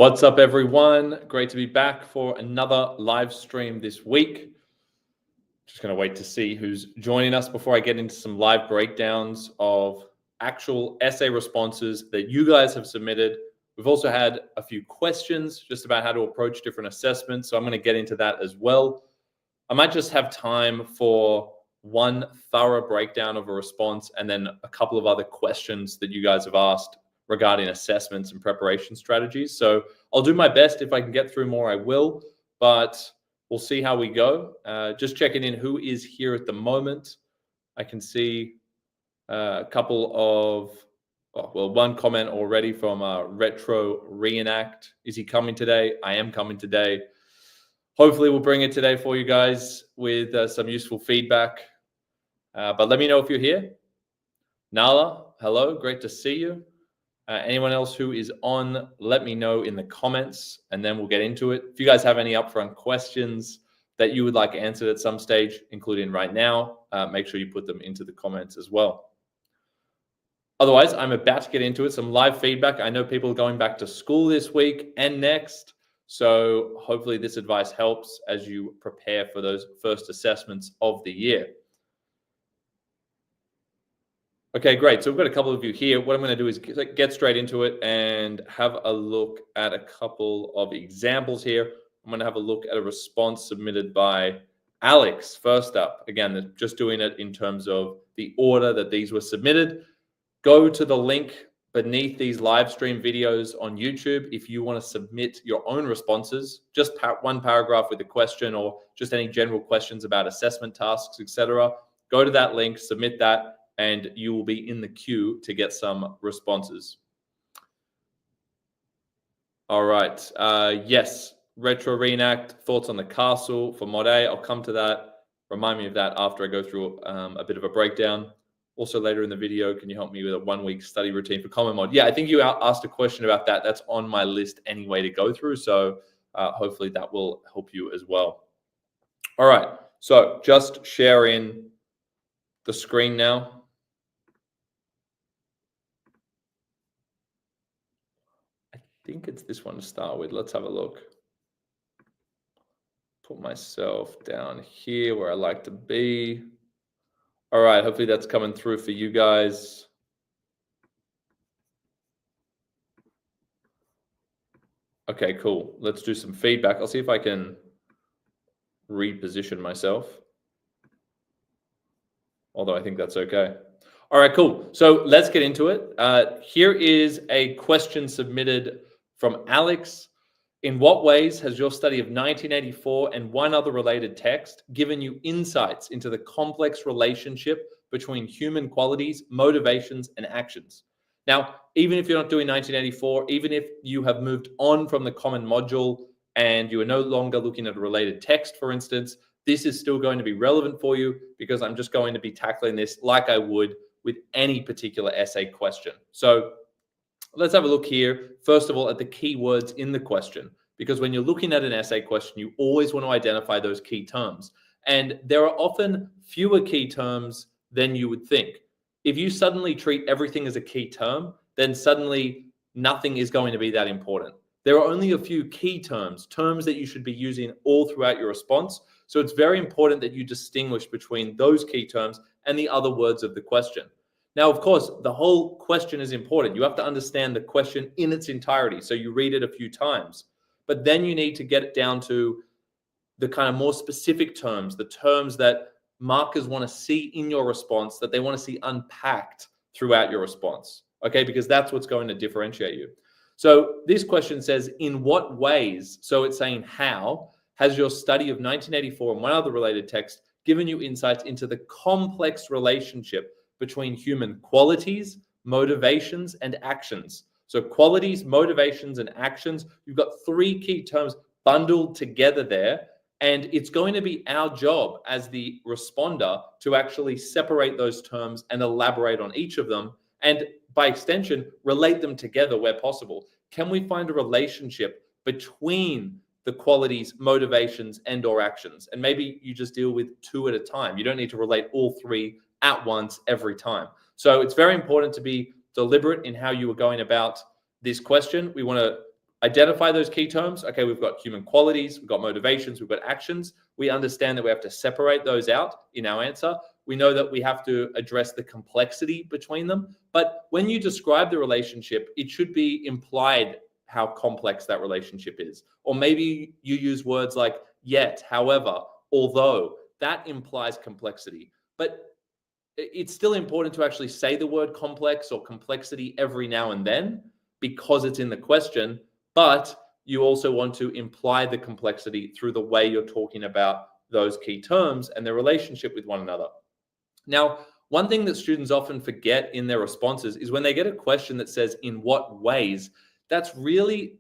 What's up, everyone? Great to be back for another live stream this week. Just going to wait to see who's joining us before I get into some live breakdowns of actual essay responses that you guys have submitted. We've also had a few questions just about how to approach different assessments, so I'm going to get into that as well. I might just have time for one thorough breakdown of a response and then a couple of other questions that you guys have asked regarding assessments and preparation strategies. So I'll do my best. If I can get through more, I will, but we'll see how we go. Just checking in who is here at the moment. I can see a couple of, one comment already from Retro Reenact. Is he coming today? I am coming today. Hopefully we'll bring it today for you guys with some useful feedback. But let me know if you're here. Nala, hello, great to see you. Anyone else who is on, let me know in the comments, and then we'll get into it. If you guys have any upfront questions that you would like answered at some stage, including right now, make sure you put them into the comments as well. Otherwise, I'm about to get into it. Some live feedback. I know people are going back to school this week and next, so hopefully this advice helps as you prepare for those first assessments of the year. Okay, great. So we've got a couple of you here. What I'm going to do is get straight into it and have a look at a couple of examples here. I'm going to have a look at a response submitted by Alex. First up, again, just doing it in terms of the order that these were submitted. Go to the link beneath these live stream videos on YouTube if you want to submit your own responses, just one paragraph with a question or just any general questions about assessment tasks, etc. Go to that link, submit that, and you will be in the queue to get some responses. All right. Yes, Retro Reenact, thoughts on the castle for Mod A. I'll come to that. Remind me of that after I go through a bit of a breakdown. Also later in the video, can you help me with a 1-week study routine for Common Mod? Yeah, I think you asked a question about that. That's on my list anyway to go through. So hopefully that will help you as well. All right. So just sharing the screen now. I think it's this one to start with. Let's have a look. Put myself down here where I like to be. All right, hopefully that's coming through for you guys. Okay, cool. Let's do some feedback. I'll see if I can reposition myself. Although I think that's okay. All right, cool. So let's get into it. Here is a question submitted from Alex. In what ways has your study of 1984 and one other related text given you insights into the complex relationship between human qualities, motivations, and actions? Now, even if you're not doing 1984, even if you have moved on from the common module and you are no longer looking at a related text, for instance, this is still going to be relevant for you because I'm just going to be tackling this like I would with any particular essay question. So let's have a look here, first of all, at the key words in the question, because when you're looking at an essay question, you always want to identify those key terms. And there are often fewer key terms than you would think. If you suddenly treat everything as a key term, then suddenly nothing is going to be that important. There are only a few key terms that you should be using all throughout your response. So it's very important that you distinguish between those key terms and the other words of the question. Now, of course, the whole question is important. You have to understand the question in its entirety. So you read it a few times, but then you need to get it down to the kind of more specific terms, the terms that markers want to see in your response, that they want to see unpacked throughout your response, okay? Because that's what's going to differentiate you. So this question says, in what ways, so it's saying how, has your study of 1984 and one other related text given you insights into the complex relationship between human qualities, motivations, and actions? So qualities, motivations, and actions, you've got 3 key terms bundled together there. And it's going to be our job as the responder to actually separate those terms and elaborate on each of them. And by extension, relate them together where possible. Can we find a relationship between the qualities, motivations, and or actions? And maybe you just deal with 2 at a time. You don't need to relate all 3 at once every time. So it's very important to be deliberate in how you are going about this question. We want to identify those key terms. Okay, we've got human qualities, we've got motivations, we've got actions. We understand that we have to separate those out in our answer. We know that we have to address the complexity between them. But when you describe the relationship, it should be implied how complex that relationship is. Or maybe you use words like yet, however, although. That implies complexity. But it's still important to actually say the word complex or complexity every now and then because it's in the question, but you also want to imply the complexity through the way you're talking about those key terms and their relationship with one another. Now, one thing that students often forget in their responses is when they get a question that says in what ways, that's really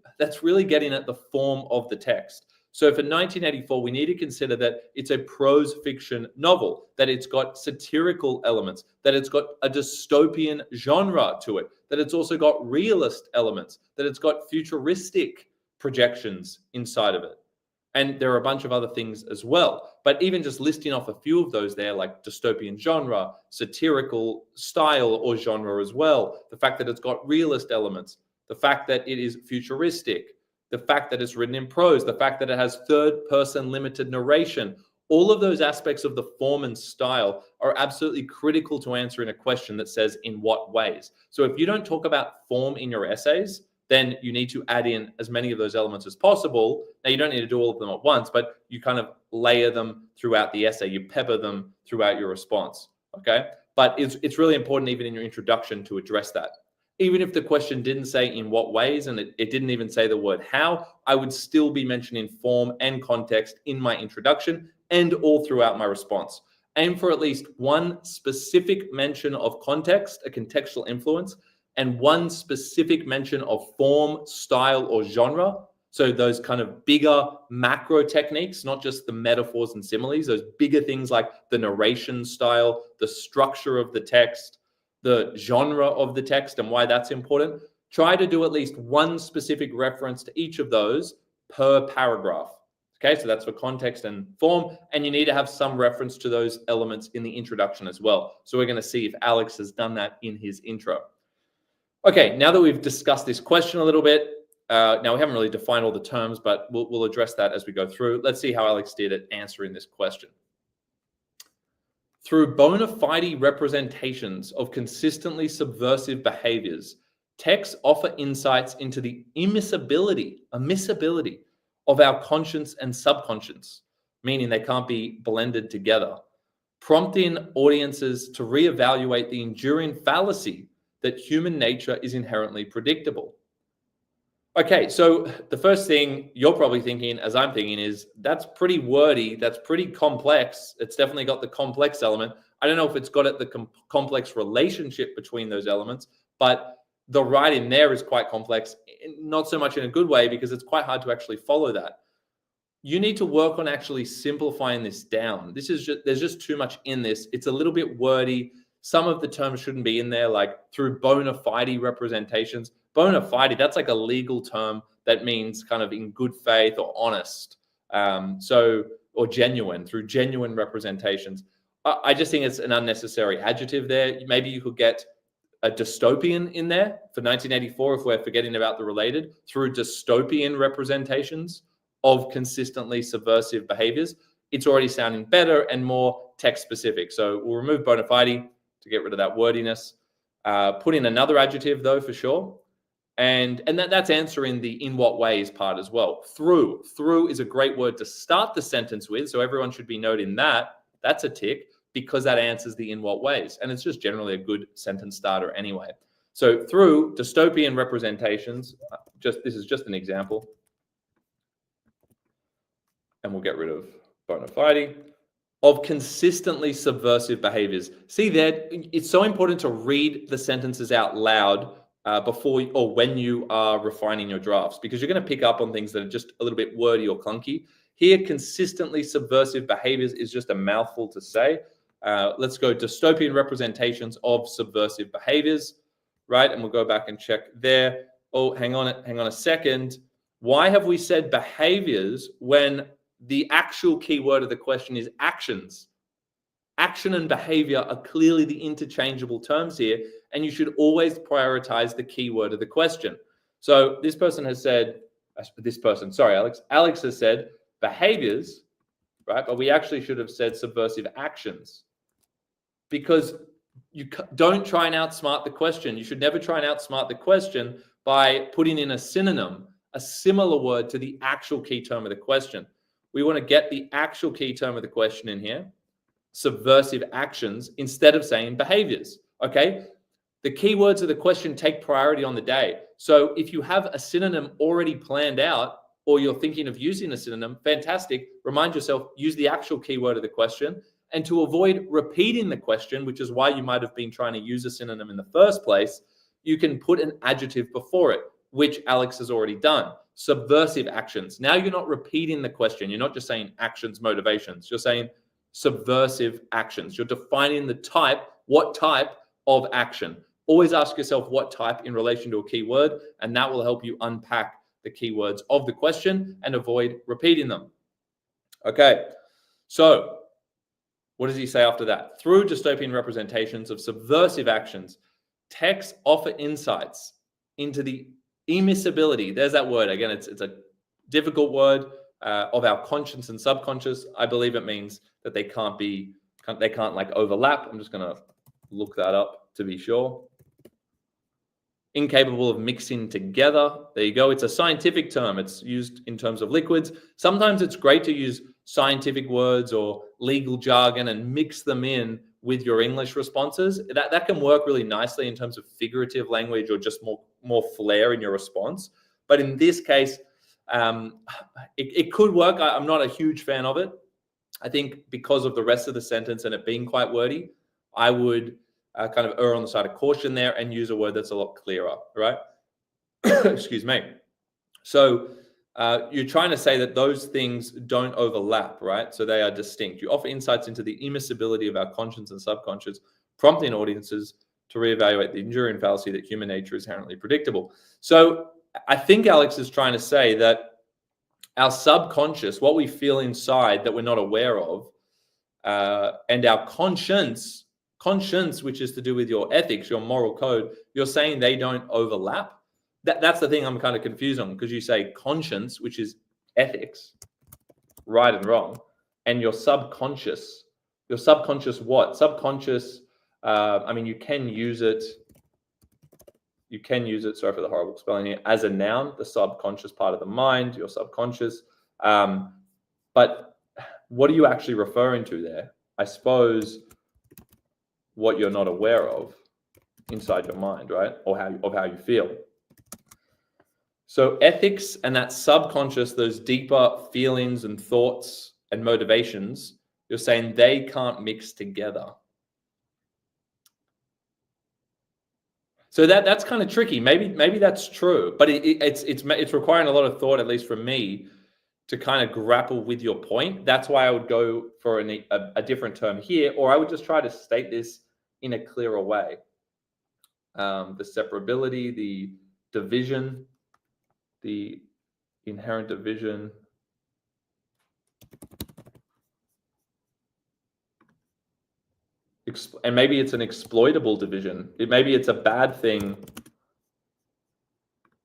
getting at the form of the text. So for 1984, we need to consider that it's a prose fiction novel, that it's got satirical elements, that it's got a dystopian genre to it, that it's also got realist elements, that it's got futuristic projections inside of it. And there are a bunch of other things as well. But even just listing off a few of those there, like dystopian genre, satirical style or genre as well, the fact that it's got realist elements, the fact that it is futuristic, the fact that it's written in prose, the fact that it has third-person limited narration, all of those aspects of the form and style are absolutely critical to answering a question that says in what ways. So if you don't talk about form in your essays, then you need to add in as many of those elements as possible. Now, you don't need to do all of them at once, but you kind of layer them throughout the essay. You pepper them throughout your response, okay? But it's really important even in your introduction to address that. Even if the question didn't say in what ways and it didn't even say the word how, I would still be mentioning form and context in my introduction and all throughout my response. Aim for at least one specific mention of context, a contextual influence, and one specific mention of form, style, or genre. So those kind of bigger macro techniques, not just the metaphors and similes, those bigger things like the narration style, the structure of the text, the genre of the text and why that's important. Try to do at least one specific reference to each of those per paragraph. Okay, so that's for context and form, and you need to have some reference to those elements in the introduction as well. So we're going to see if Alex has done that in his intro. Okay, now that we've discussed this question a little bit, now we haven't really defined all the terms, but we'll address that as we go through. Let's see how Alex did at answering this question. Through bona fide representations of consistently subversive behaviors, texts offer insights into the immiscibility of our conscious and subconscious, meaning they can't be blended together, prompting audiences to reevaluate the enduring fallacy that human nature is inherently predictable. Okay, so the first thing you're probably thinking, as I'm thinking, is that's pretty wordy, that's pretty complex. It's definitely got the complex element. I don't know if it's got the complex relationship between those elements, but the writing there is quite complex, not so much in a good way because it's quite hard to actually follow that. You need to work on actually simplifying this down. There's just too much in this. It's a little bit wordy. Some of the terms shouldn't be in there, like through bona fide representations. Bona fide, that's like a legal term that means kind of in good faith or honest. Or genuine, through genuine representations. I just think it's an unnecessary adjective there. Maybe you could get a dystopian in there for 1984 if we're forgetting about the related, through dystopian representations of consistently subversive behaviors. It's already sounding better and more text specific. So we'll remove bona fide to get rid of that wordiness. Put in another adjective though, for sure. And that's answering the in what ways part as well. Through is a great word to start the sentence with. So everyone should be noting that. That's a tick because that answers the in what ways. And it's just generally a good sentence starter anyway. So through dystopian representations, this is just an example. And we'll get rid of bona fide, of consistently subversive behaviors. See there, it's so important to read the sentences out loud before or when you are refining your drafts, because you're going to pick up on things that are just a little bit wordy or clunky. Here, consistently subversive behaviors is just a mouthful to say. Let's go dystopian representations of subversive behaviors, right? And we'll go back and check there. Oh, hang on a second. Why have we said behaviors when the actual key word of the question is actions? Action and behavior are clearly the interchangeable terms here, and you should always prioritize the key word of the question. So this person has said this person, sorry, Alex. Alex has said behaviors, right? But we actually should have said subversive actions, because you don't try and outsmart the question. You should never try and outsmart the question by putting in a synonym, a similar word to the actual key term of the question. We want to get the actual key term of the question in here, subversive actions, instead of saying behaviors, okay? The keywords of the question take priority on the day. So if you have a synonym already planned out, or you're thinking of using a synonym, fantastic. Remind yourself, use the actual keyword of the question. And to avoid repeating the question, which is why you might have been trying to use a synonym in the first place, you can put an adjective before it, which Alex has already done. Subversive actions. Now you're not repeating the question. You're not just saying actions, motivations. You're saying subversive actions. You're defining the type, what type of action. Always ask yourself what type in relation to a keyword, and that will help you unpack the keywords of the question and avoid repeating them. Okay, so what does he say after that? Through dystopian representations of subversive actions, texts offer insights into the immiscibility. There's that word again. It's a difficult word of our conscious and subconscious. I believe it means that they can't like overlap. I'm just gonna look that up to be sure. Incapable of mixing together. There you go. It's a scientific term. It's used in terms of liquids. Sometimes it's great to use scientific words or legal jargon and mix them in with your English responses. That can work really nicely in terms of figurative language or just more flair in your response. But in this case, it could work. I'm not a huge fan of it. I think because of the rest of the sentence and it being quite wordy, I would kind of err on the side of caution there and use a word that's a lot clearer, right? Excuse me. So you're trying to say that those things don't overlap, right? So they are distinct. You offer insights into the immiscibility of our conscious and subconscious, prompting audiences to reevaluate the enduring fallacy that human nature is inherently predictable. So I think Alex is trying to say that our subconscious, what we feel inside that we're not aware of, and our conscience, which is to do with your ethics, your moral code, you're saying they don't overlap. That's the thing I'm kind of confused on, because you say conscience, which is ethics, right and wrong, and your subconscious what? Subconscious, I mean, you can use it, sorry for the horrible spelling here, as a noun, the subconscious part of the mind, your subconscious. But what are you actually referring to there? I suppose what you're not aware of inside your mind, right? Or how you feel. So ethics and that subconscious, those deeper feelings and thoughts and motivations, you're saying they can't mix together. So that's kind of tricky. Maybe that's true, but it's requiring a lot of thought, at least from me, to kind of grapple with your point. That's why I would go for a different term here, or I would just try to state this in a clearer way. The separability, the division, the inherent division. And maybe it's an exploitable division. Maybe it's a bad thing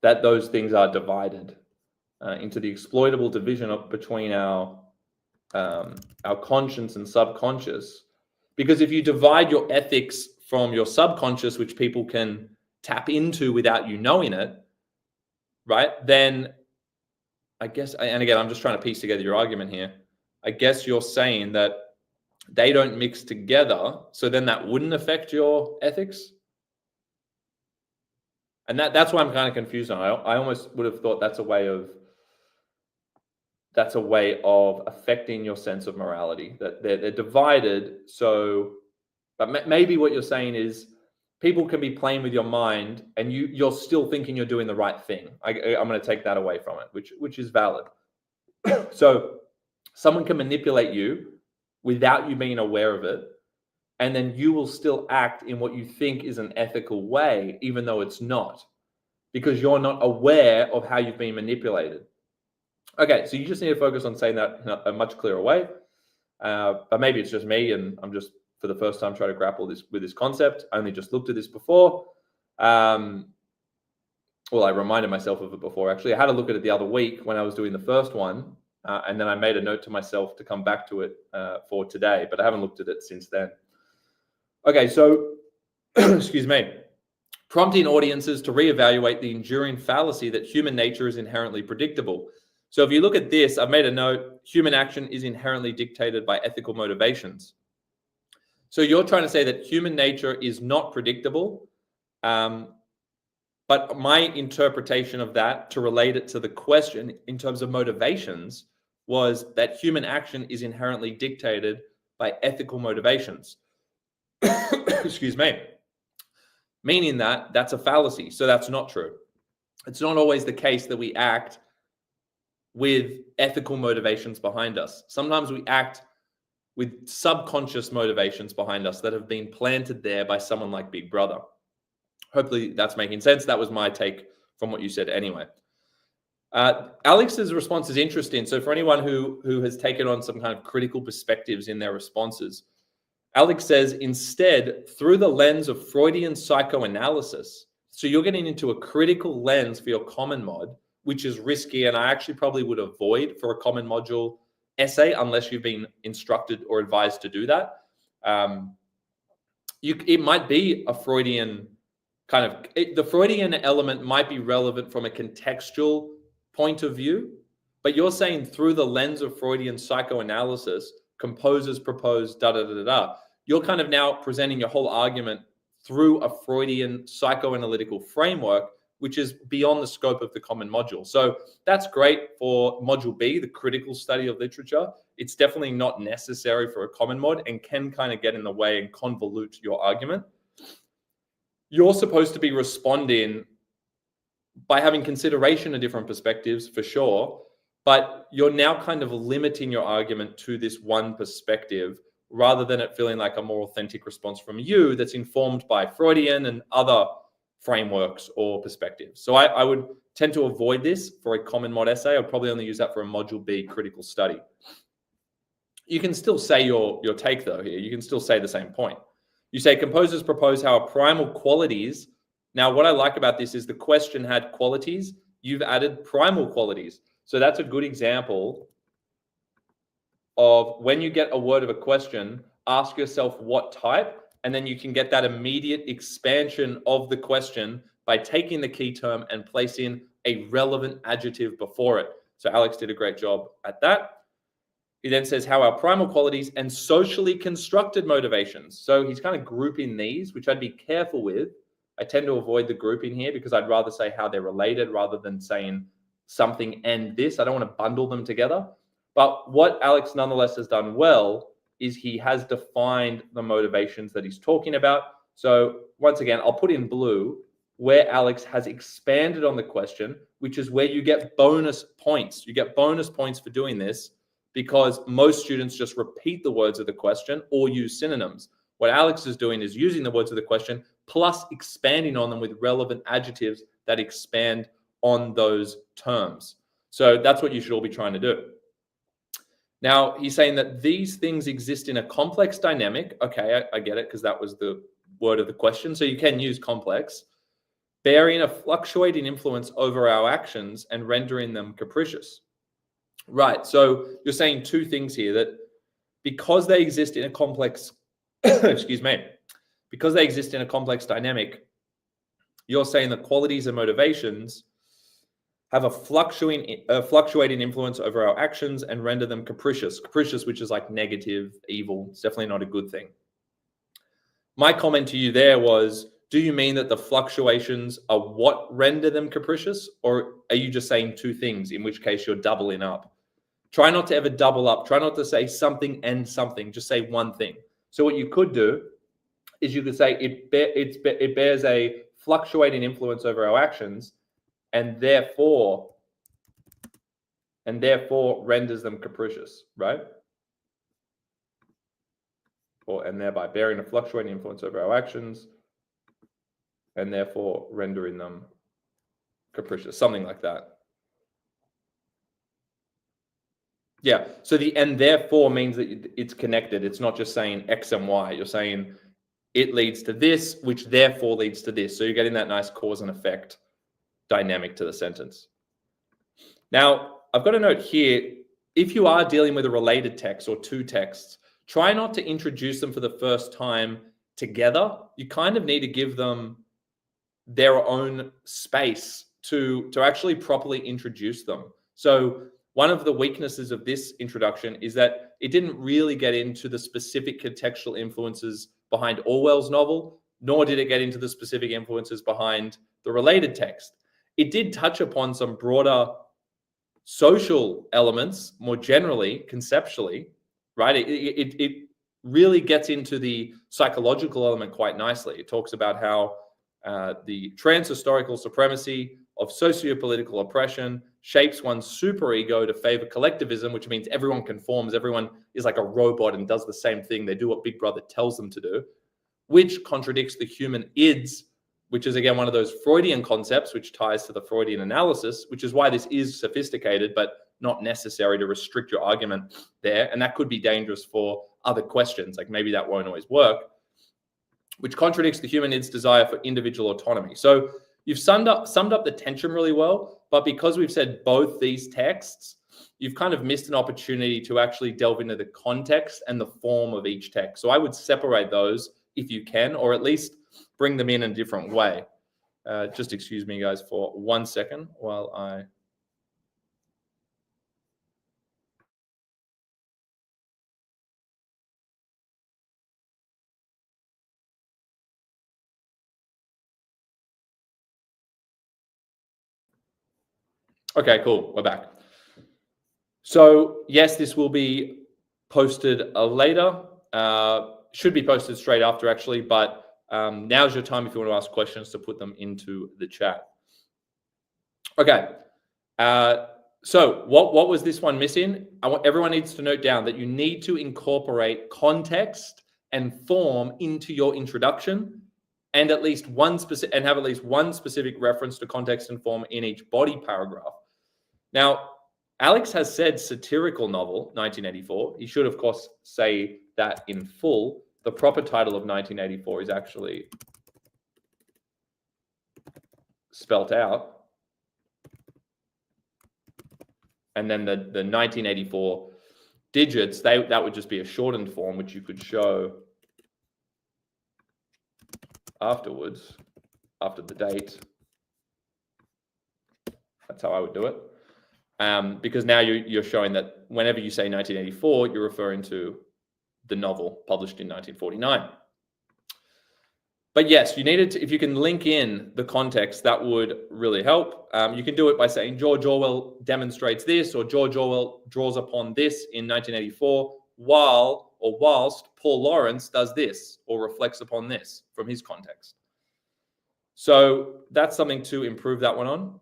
that those things are divided into the exploitable division between our conscious and subconscious. Because if you divide your ethics from your subconscious, which people can tap into without you knowing it, right? Then I guess, and again, I'm just trying to piece together your argument here. I guess you're saying that they don't mix together, so then that wouldn't affect your ethics. And that's why I'm kind of confused on. I almost would have thought that's a way of affecting your sense of morality, that they're divided. So, but maybe what you're saying is people can be playing with your mind and you're still thinking you're doing the right thing. I'm going to take that away from it, which is valid. So someone can manipulate you without you being aware of it, and then you will still act in what you think is an ethical way, even though it's not, because you're not aware of how you've been manipulated. Okay, so you just need to focus on saying that in a much clearer way. But maybe it's just me, and I'm just, for the first time, trying to grapple with this concept. I only just looked at this before. well, I reminded myself of it before. Actually, I had a look at it the other week when I was doing the first one, and then I made a note to myself to come back to it for today, but I haven't looked at it since then. Okay, so, excuse me, prompting audiences to reevaluate the enduring fallacy that human nature is inherently predictable. So if you look at this, I've made a note, human action is inherently dictated by ethical motivations. So you're trying to say that human nature is not predictable, but my interpretation of that to relate it to the question in terms of motivations was that human action is inherently dictated by ethical motivations. Excuse me. Meaning that that's a fallacy. So that's not true. It's not always the case that we act with ethical motivations behind us. Sometimes we act with subconscious motivations behind us that have been planted there by someone like Big Brother. Hopefully that's making sense. That was my take from what you said anyway. Alex's response is interesting. So for anyone who has taken on some kind of critical perspectives in their responses, Alex says, instead, through the lens of Freudian psychoanalysis, so you're getting into a critical lens for your common mod, which is risky, and I actually probably would avoid for a common module essay unless you've been instructed or advised to do that. It might be a Freudian the Freudian element might be relevant from a contextual point of view, but you're saying through the lens of Freudian psychoanalysis, composers propose da-da-da-da-da. You're kind of now presenting your whole argument through a Freudian psychoanalytical framework, which is beyond the scope of the common module. So that's great for module B, the critical study of literature. It's definitely not necessary for a common mod and can kind of get in the way and convolute your argument. You're supposed to be responding by having consideration of different perspectives, for sure, but you're now kind of limiting your argument to this one perspective rather than it feeling like a more authentic response from you that's informed by Freudian and other frameworks or perspectives. So I would tend to avoid this for a common mod essay. I'd probably only use that for a module B critical study. You can still say your take though here. You can still say the same point. You say composers propose how our primal qualities. Now, what I like about this is the question had qualities. You've added primal qualities. So that's a good example of when you get a word of a question, ask yourself what type, and then you can get that immediate expansion of the question by taking the key term and placing a relevant adjective before it. So Alex did a great job at that. He then says how our primal qualities and socially constructed motivations. So he's kind of grouping these, which I'd be careful with. I tend to avoid the grouping here because I'd rather say how they're related rather than saying something and this. I don't want to bundle them together. But what Alex nonetheless has done well is he has defined the motivations that he's talking about. So once again, I'll put in blue where Alex has expanded on the question, which is where you get bonus points. You get bonus points for doing this because most students just repeat the words of the question or use synonyms. What Alex is doing is using the words of the question plus expanding on them with relevant adjectives that expand on those terms. So that's what you should all be trying to do. Now, he's saying that these things exist in a complex dynamic. Okay, I get it because that was the word of the question. So you can use complex, bearing a fluctuating influence over our actions and rendering them capricious. Right, so you're saying two things here, that because they exist in a complex, excuse me, because they exist in a complex dynamic, you're saying that qualities and motivations have a fluctuating influence over our actions and render them capricious. Capricious, which is like negative, evil. It's definitely not a good thing. My comment to you there was, do you mean that the fluctuations are what render them capricious? Or are you just saying two things, in which case you're doubling up? Try not to ever double up. Try not to say something and something. Just say one thing. So what you could do is you could say it bears a fluctuating influence over our actions and therefore renders them capricious, right? And thereby bearing a fluctuating influence over our actions and therefore rendering them capricious, something like that. Yeah, so the and therefore means that it's connected. It's not just saying X and Y. You're saying it leads to this, which therefore leads to this. So you're getting that nice cause and effect dynamic to the sentence. Now, I've got a note here. If you are dealing with a related text or two texts, try not to introduce them for the first time together. You kind of need to give them their own space to actually properly introduce them. So one of the weaknesses of this introduction is that it didn't really get into the specific contextual influences behind Orwell's novel, nor did it get into the specific influences behind the related text. It did touch upon some broader social elements more generally, conceptually, right? It really gets into the psychological element quite nicely. It talks about how the trans-historical supremacy of socio-political oppression shapes one's superego to favor collectivism, which means everyone conforms, everyone is like a robot and does the same thing. They do what Big Brother tells them to do, which contradicts the human ids, which is, again, one of those Freudian concepts, which ties to the Freudian analysis, which is why this is sophisticated, but not necessary to restrict your argument there. And that could be dangerous for other questions, like maybe that won't always work, which contradicts the human id's desire for individual autonomy. So you've summed up the tension really well, but because we've said both these texts, you've kind of missed an opportunity to actually delve into the context and the form of each text. So I would separate those if you can, or at least bring them in a different way. Just excuse me, guys, for 1 second while I... Okay, cool. We're back. So yes, this will be posted later. Should be posted straight after, actually, but now's your time if you want to ask questions to put them into the chat. Okay. So what was this one missing? Everyone needs to note down that you need to incorporate context and form into your introduction, and have at least one specific reference to context and form in each body paragraph. Now, Alex has said satirical novel, 1984. He should, of course, say that in full. The proper title of 1984 is actually spelt out. And then the 1984 digits, that would just be a shortened form, which you could show afterwards, after the date. That's how I would do it. Because now you're showing that whenever you say 1984, you're referring to the novel published in 1949. But yes, you needed to, if you can link in the context, that would really help. You can do it by saying George Orwell demonstrates this, or George Orwell draws upon this in 1984, whilst Paul Lawrence does this, or reflects upon this from his context. So that's something to improve that one on.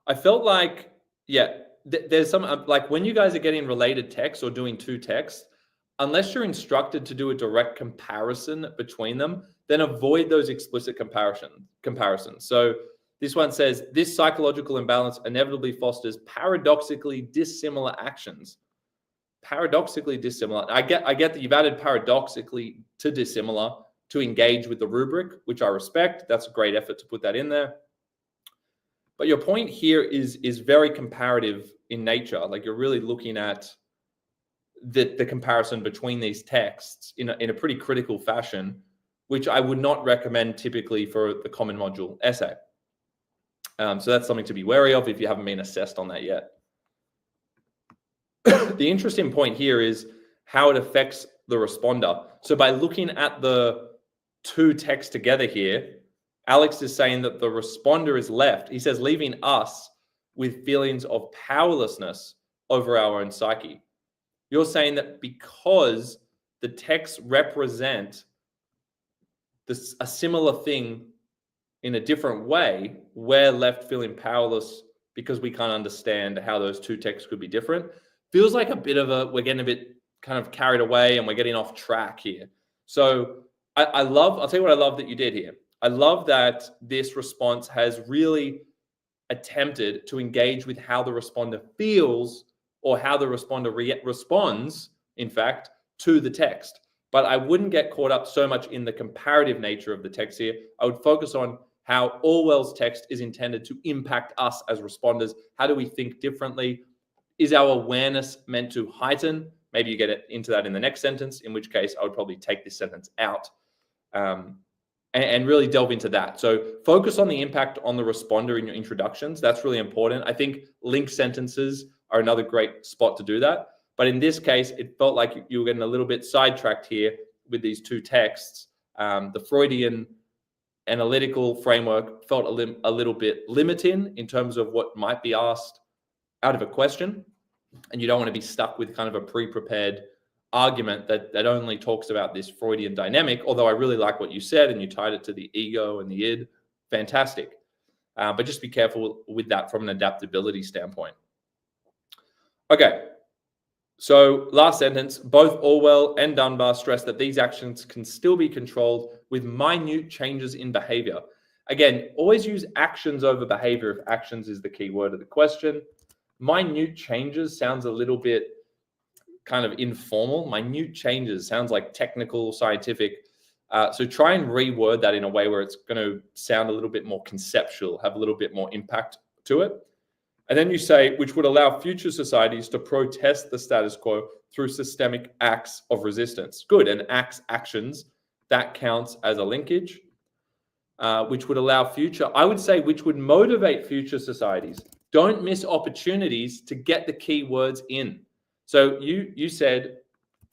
I felt like, yeah, there's some, like when you guys are getting related texts or doing two texts, unless you're instructed to do a direct comparison between them, then avoid those explicit comparisons. So this one says, this psychological imbalance inevitably fosters paradoxically dissimilar actions. Paradoxically dissimilar. I get that you've added paradoxically to dissimilar to engage with the rubric, which I respect. That's a great effort to put that in there. But your point here is very comparative in nature. Like you're really looking at the comparison between these texts in a pretty critical fashion, which I would not recommend typically for the common module essay. So that's something to be wary of if you haven't been assessed on that yet. The interesting point here is how it affects the responder. So by looking at the two texts together here, Alex is saying that the responder is left. He says, leaving us with feelings of powerlessness over our own psyche. You're saying that because the texts represent a similar thing in a different way, we're left feeling powerless because we can't understand how those two texts could be different. Feels like we're getting a bit kind of carried away and we're getting off track here. So I'll tell you what I love that you did here. I love that this response has really attempted to engage with how the responder feels or how the responder responds, in fact, to the text. But I wouldn't get caught up so much in the comparative nature of the text here. I would focus on how Orwell's text is intended to impact us as responders. How do we think differently? Is our awareness meant to heighten? Maybe you get into that in the next sentence, in which case I would probably take this sentence out and really delve into that. So focus on the impact on the responder in your introductions. That's really important. I think link sentences are another great spot to do that. But in this case, it felt like you were getting a little bit sidetracked here with these two texts. The Freudian analytical framework felt a little bit limiting in terms of what might be asked out of a question. And you don't want to be stuck with kind of a pre-prepared argument that only talks about this Freudian dynamic, although I really like what you said and you tied it to the ego and the id. Fantastic. But just be careful with that from an adaptability standpoint. Okay. So last sentence, both Orwell and Dunbar stress that these actions can still be controlled with minute changes in behavior. Again, always use actions over behavior if actions is the key word of the question. Minute changes sounds a little bit kind of informal. Minute changes sounds like technical, scientific. So try and reword that in a way where it's going to sound a little bit more conceptual, have a little bit more impact to it. And then you say, which would allow future societies to protest the status quo through systemic acts of resistance. Good, and actions, that counts as a linkage, which would allow future, I would say, which would motivate future societies. Don't miss opportunities to get the key words in. So you said,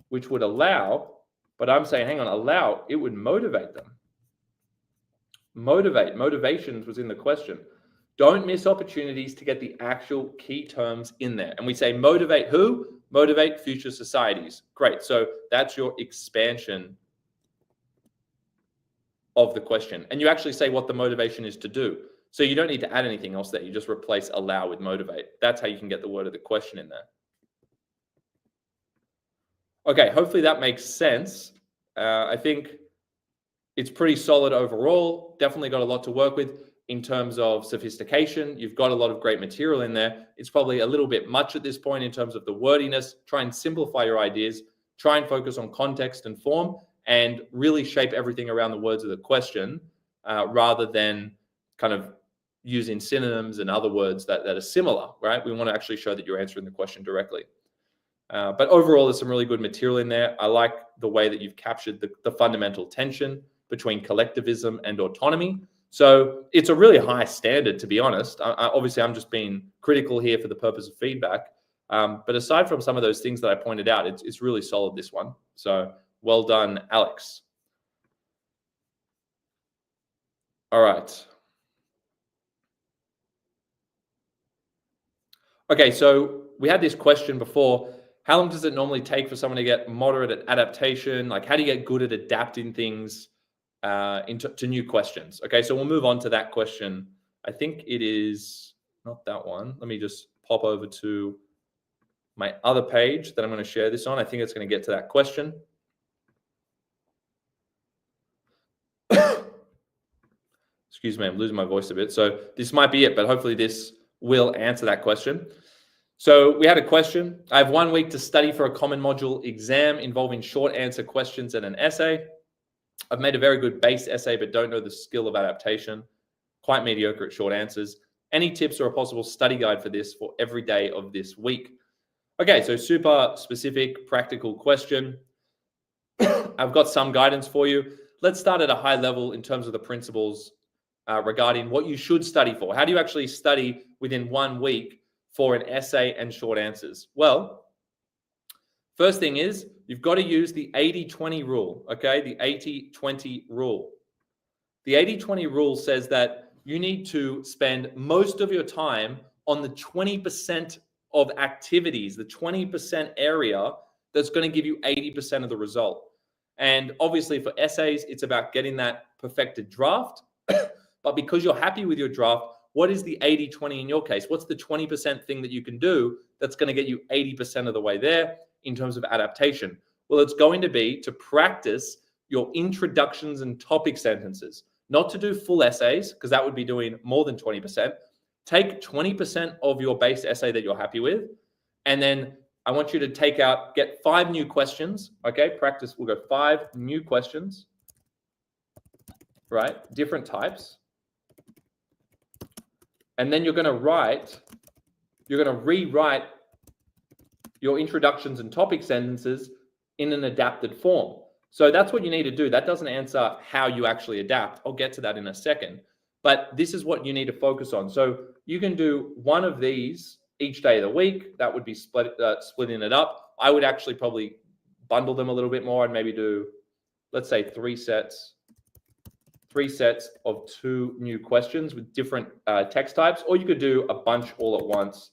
which would allow, but I'm saying, hang on, allow, it would motivate them. Motivations was in the question. Don't miss opportunities to get the actual key terms in there. And we say motivate who? Motivate future societies. Great. So that's your expansion of the question. And you actually say what the motivation is to do. So you don't need to add anything else there. You just replace allow with motivate. That's how you can get the word of the question in there. Okay, hopefully that makes sense. I think it's pretty solid overall. Definitely got a lot to work with. In terms of sophistication, you've got a lot of great material in there. It's probably a little bit much at this point in terms of the wordiness. Try and simplify your ideas. Try and focus on context and form and really shape everything around the words of the question rather than kind of using synonyms and other words that are similar, right? We want to actually show that you're answering the question directly. But overall, there's some really good material in there. I like the way that you've captured the fundamental tension between collectivism and autonomy. So it's a really high standard, to be honest. Obviously, I'm just being critical here for the purpose of feedback. But aside from some of those things that I pointed out, it's really solid, this one. So well done, Alex. All right. Okay, so we had this question before. How long does it normally take for someone to get moderate at adaptation? Like, how do you get good at adapting things to new questions? Okay, so we'll move on to that question. I think it is not that one. Let me just pop over to my other page that I'm going to share this on. I think it's going to get to that question. Excuse me, I'm losing my voice a bit. So this might be it, but hopefully this will answer that question. So we had a question. I have 1 week to study for a common module exam involving short answer questions and an essay. I've made a very good base essay, but don't know the skill of adaptation. Quite mediocre at short answers. Any tips or a possible study guide for this for every day of this week? Okay, so super specific, practical question. I've got some guidance for you. Let's start at a high level in terms of the principles regarding what you should study for. How do you actually study within 1 week for an essay and short answers? Well, first thing is you've got to use the 80-20 rule, okay? The 80-20 rule. The 80-20 rule says that you need to spend most of your time on the 20% of activities, the 20% area that's going to give you 80% of the result. And obviously for essays, it's about getting that perfected draft. But because you're happy with your draft, what is the 80-20 in your case? What's the 20% thing that you can do that's going to get you 80% of the way there in terms of adaptation? Well, it's going to be to practice your introductions and topic sentences, not to do full essays, because that would be doing more than 20%. Take 20% of your base essay that you're happy with, and then I want you to get 5 new questions, okay? Practice, we'll go 5 new questions, right? Different types. and then you're going to rewrite your introductions and topic sentences in an adapted form. So that's what you need to do. That doesn't answer how you actually adapt. I'll get to that in a second. But this is what you need to focus on. So you can do one of these each day of the week. That would be splitting it up. I would actually probably bundle them a little bit more and maybe do, let's say, three sets of 2 new questions with different text types, or you could do a bunch all at once,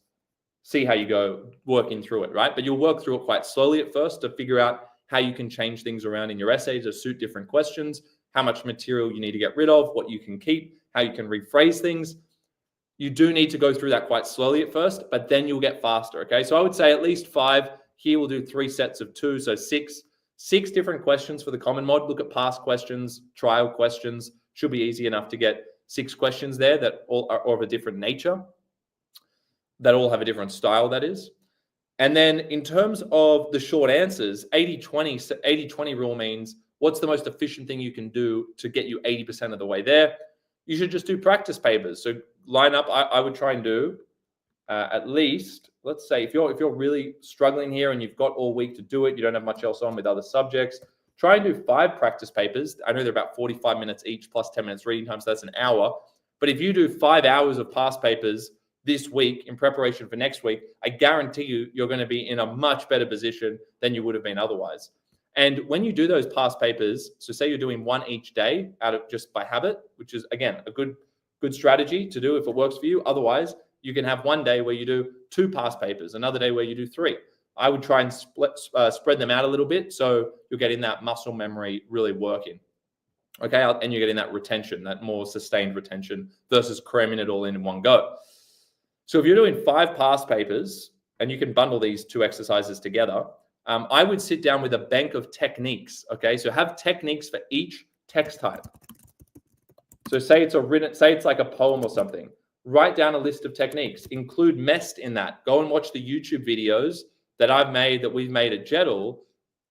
see how you go working through it, right? But you'll work through it quite slowly at first to figure out how you can change things around in your essay to suit different questions, how much material you need to get rid of, what you can keep, how you can rephrase things. You do need to go through that quite slowly at first, but then you'll get faster, okay? So I would say at least 5. Here we'll do 3 sets of 2, so 6 different questions for the common mod. Look at past questions, trial questions. Should be easy enough to get 6 questions there that all are of a different nature, that all have a different style, that is. And then in terms of the short answers, 80-20 rule means what's the most efficient thing you can do to get you 80% of the way there? You should just do practice papers. So line up, I would try and do at least, let's say if you're really struggling here and you've got all week to do it, you don't have much else on with other subjects, try and do 5 practice papers. I know they're about 45 minutes each plus 10 minutes reading time, so that's an hour. But if you do 5 hours of past papers this week in preparation for next week, I guarantee you're going to be in a much better position than you would have been otherwise. And when you do those past papers, so say you're doing 1 each day out of just by habit, which is, again, a good strategy to do if it works for you. Otherwise, you can have one day where you do 2 past papers, another day where you do 3. I would try and spread them out a little bit so you're getting that muscle memory really working. Okay, and you're getting that retention, that more sustained retention versus cramming it all in one go. So if you're doing 5 past papers, and you can bundle these 2 exercises together, I would sit down with a bank of techniques. Okay, so have techniques for each text type. So say it's like a poem or something. Write down a list of techniques. Include MEST in that. Go and watch the YouTube videos that we've made at Jeddle,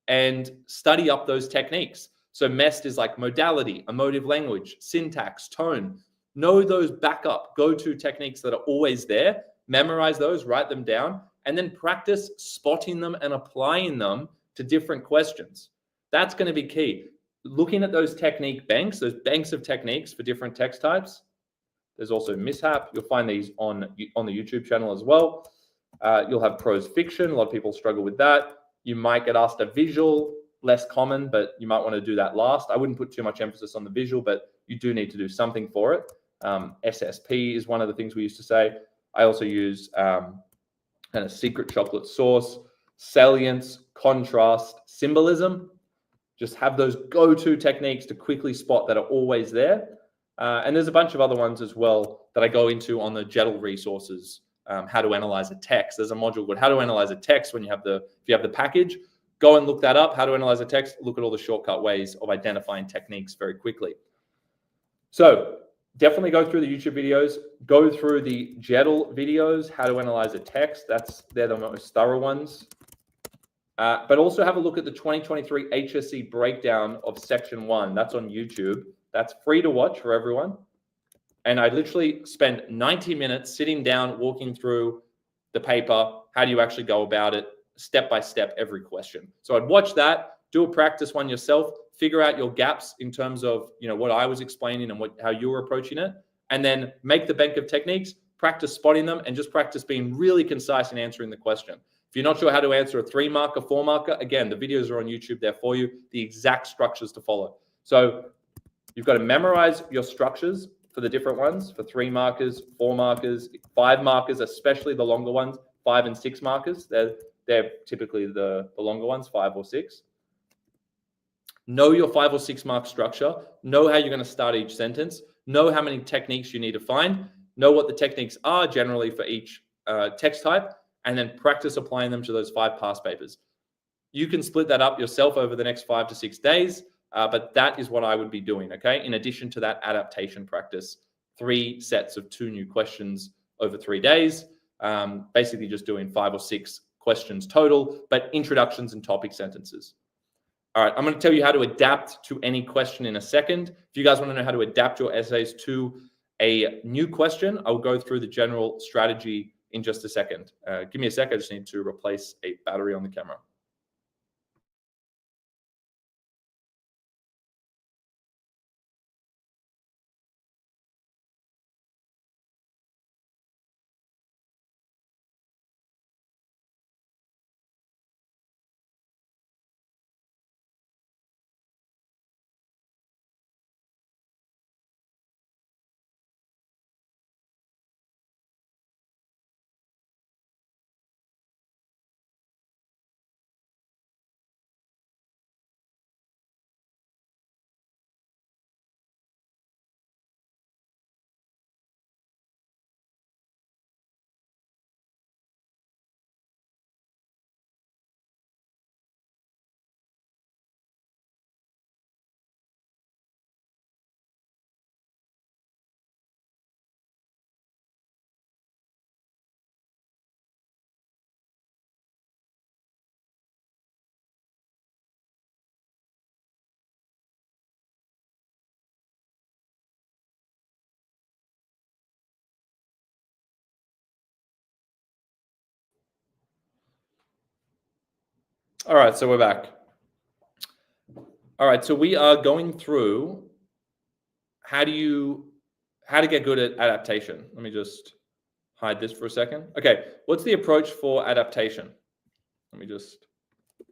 and study up those techniques. So MEST is like modality, emotive language, syntax, tone. Know those backup go-to techniques that are always there. Memorize those, write them down, and then practice spotting them and applying them to different questions. That's going to be key. Looking at those technique banks, those banks of techniques for different text types. There's also Mishap. You'll find these on the YouTube channel as well. You'll have prose fiction. A lot of people struggle with that. You might get asked a visual, less common, but you might want to do that last. I wouldn't put too much emphasis on the visual, but you do need to do something for it. SSP is one of the things we used to say. I also use kind of secret chocolate sauce, salience, contrast, symbolism. Just have those go-to techniques to quickly spot that are always there. And there's a bunch of other ones as well that I go into on the Jeddle resources. How to analyze a text. There's a module called How to Analyze a Text if you have the package. Go and look that up. How to analyze a text. Look at all the shortcut ways of identifying techniques very quickly. So definitely go through the YouTube videos. Go through the Jeddle videos. How to analyze a text. They're the most thorough ones. But also have a look at the 2023 HSC breakdown of section 1. That's on YouTube. That's free to watch for everyone. And I literally spend 90 minutes sitting down, walking through the paper. How do you actually go about it? Step by step, every question. So I'd watch that, do a practice one yourself, figure out your gaps in terms of, what I was explaining and how you were approaching it, and then make the bank of techniques, practice spotting them, and just practice being really concise in answering the question. If you're not sure how to answer a 3-marker, 4-marker, again, the videos are on YouTube there for you, the exact structures to follow. So you've got to memorize your structures for the different ones, for 3 markers, 4 markers, 5 markers, especially the longer ones, 5 and 6 markers. They're typically the longer ones, 5 or 6. Know your 5 or 6 mark structure. Know how you're going to start each sentence. Know how many techniques you need to find. Know what the techniques are generally for each text type, and then practice applying them to those 5 past papers. You can split that up yourself over the next 5 to 6 days. But that is what I would be doing, okay? In addition to that adaptation practice, 3 sets of 2 new questions over 3 days, basically just doing 5 or 6 questions total, but introductions and topic sentences. All right, I'm going to tell you how to adapt to any question in a second. If you guys want to know how to adapt your essays to a new question, I'll go through the general strategy in just a second. Give me a sec. I just need to replace a battery on the camera. All right, so we're back. All right, so we are going through how to get good at adaptation. Let me just hide this for a second. Okay, what's the approach for adaptation? Let me just put